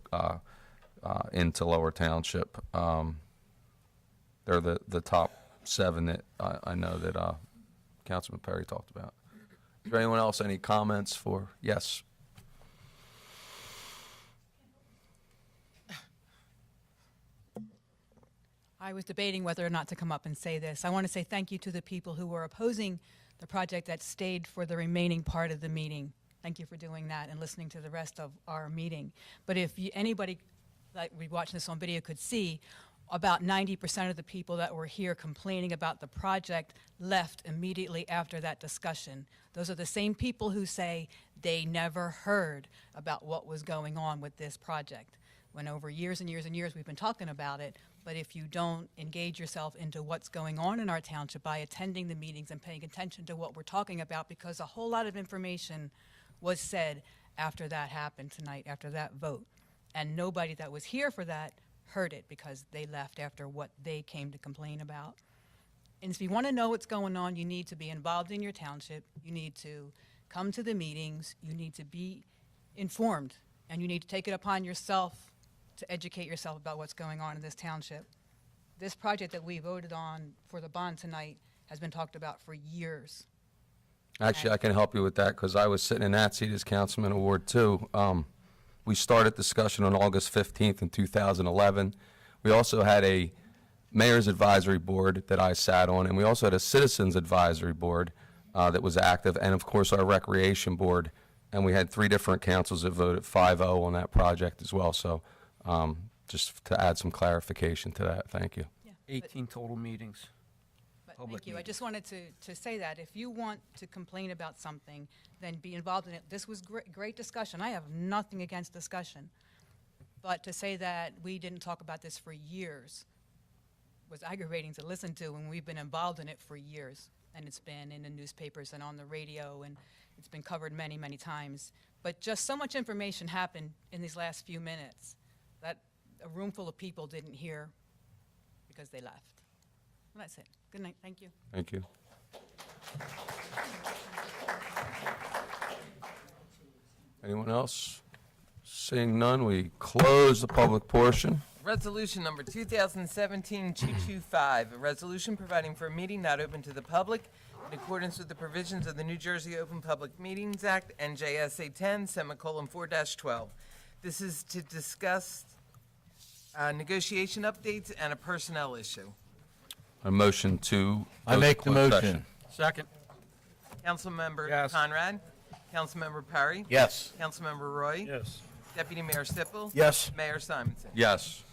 into Lower Township. They're the top 7 that I know that Councilman Perry talked about. Is there anyone else, any comments for? Yes. I was debating whether or not to come up and say this. I want to say thank you to the people who were opposing the project that stayed for the remaining part of the meeting. Thank you for doing that and listening to the rest of our meeting. But if anybody, like we watched this on video, could see, about 90% of the people that were here complaining about the project left immediately after that discussion. Those are the same people who say they never heard about what was going on with this project. When over years and years and years we've been talking about it, but if you don't engage yourself into what's going on in our township by attending the meetings and paying attention to what we're talking about, because a whole lot of information was said after that happened tonight, after that vote. And nobody that was here for that heard it because they left after what they came to complain about. And if you want to know what's going on, you need to be involved in your township. You need to come to the meetings. You need to be informed. And you need to take it upon yourself to educate yourself about what's going on in this township. This project that we voted on for the bond tonight has been talked about for years. Actually, I can help you with that because I was sitting in that seat as Councilman of Ward 2. We started discussion on August 15th in 2011. We also had a Mayor's Advisory Board that I sat on, and we also had a Citizens Advisory Board that was active, and of course our Recreation Board. And we had 3 different councils that voted 5-0 on that project as well. So just to add some clarification to that, thank you. Yeah, 18 total meetings. Thank you. I just wanted to say that if you want to complain about something, then be involved in it. This was great discussion. I have nothing against discussion. But to say that we didn't talk about this for years was aggravating to listen to when we've been involved in it for years. And it's been in the newspapers and on the radio, and it's been covered many, many times. But just so much information happened in these last few minutes that a room full of people didn't hear because they left. Well, that's it. Good night. Thank you. Thank you. Anyone else? Seeing none, we close the public portion. Resolution number 2017-225, a resolution providing for a meeting not open to the public in accordance with the provisions of the New Jersey Open Public Meetings Act, NJSA 10:4-12. This is to discuss negotiation updates and a personnel issue. A motion to. I make the closed motion. session. Second. Councilmember Yes. Conrad. Councilmember Perry. Yes. Councilmember Roy. Yes. Deputy Mayor Sippel. Yes. Mayor Simonson. Yes.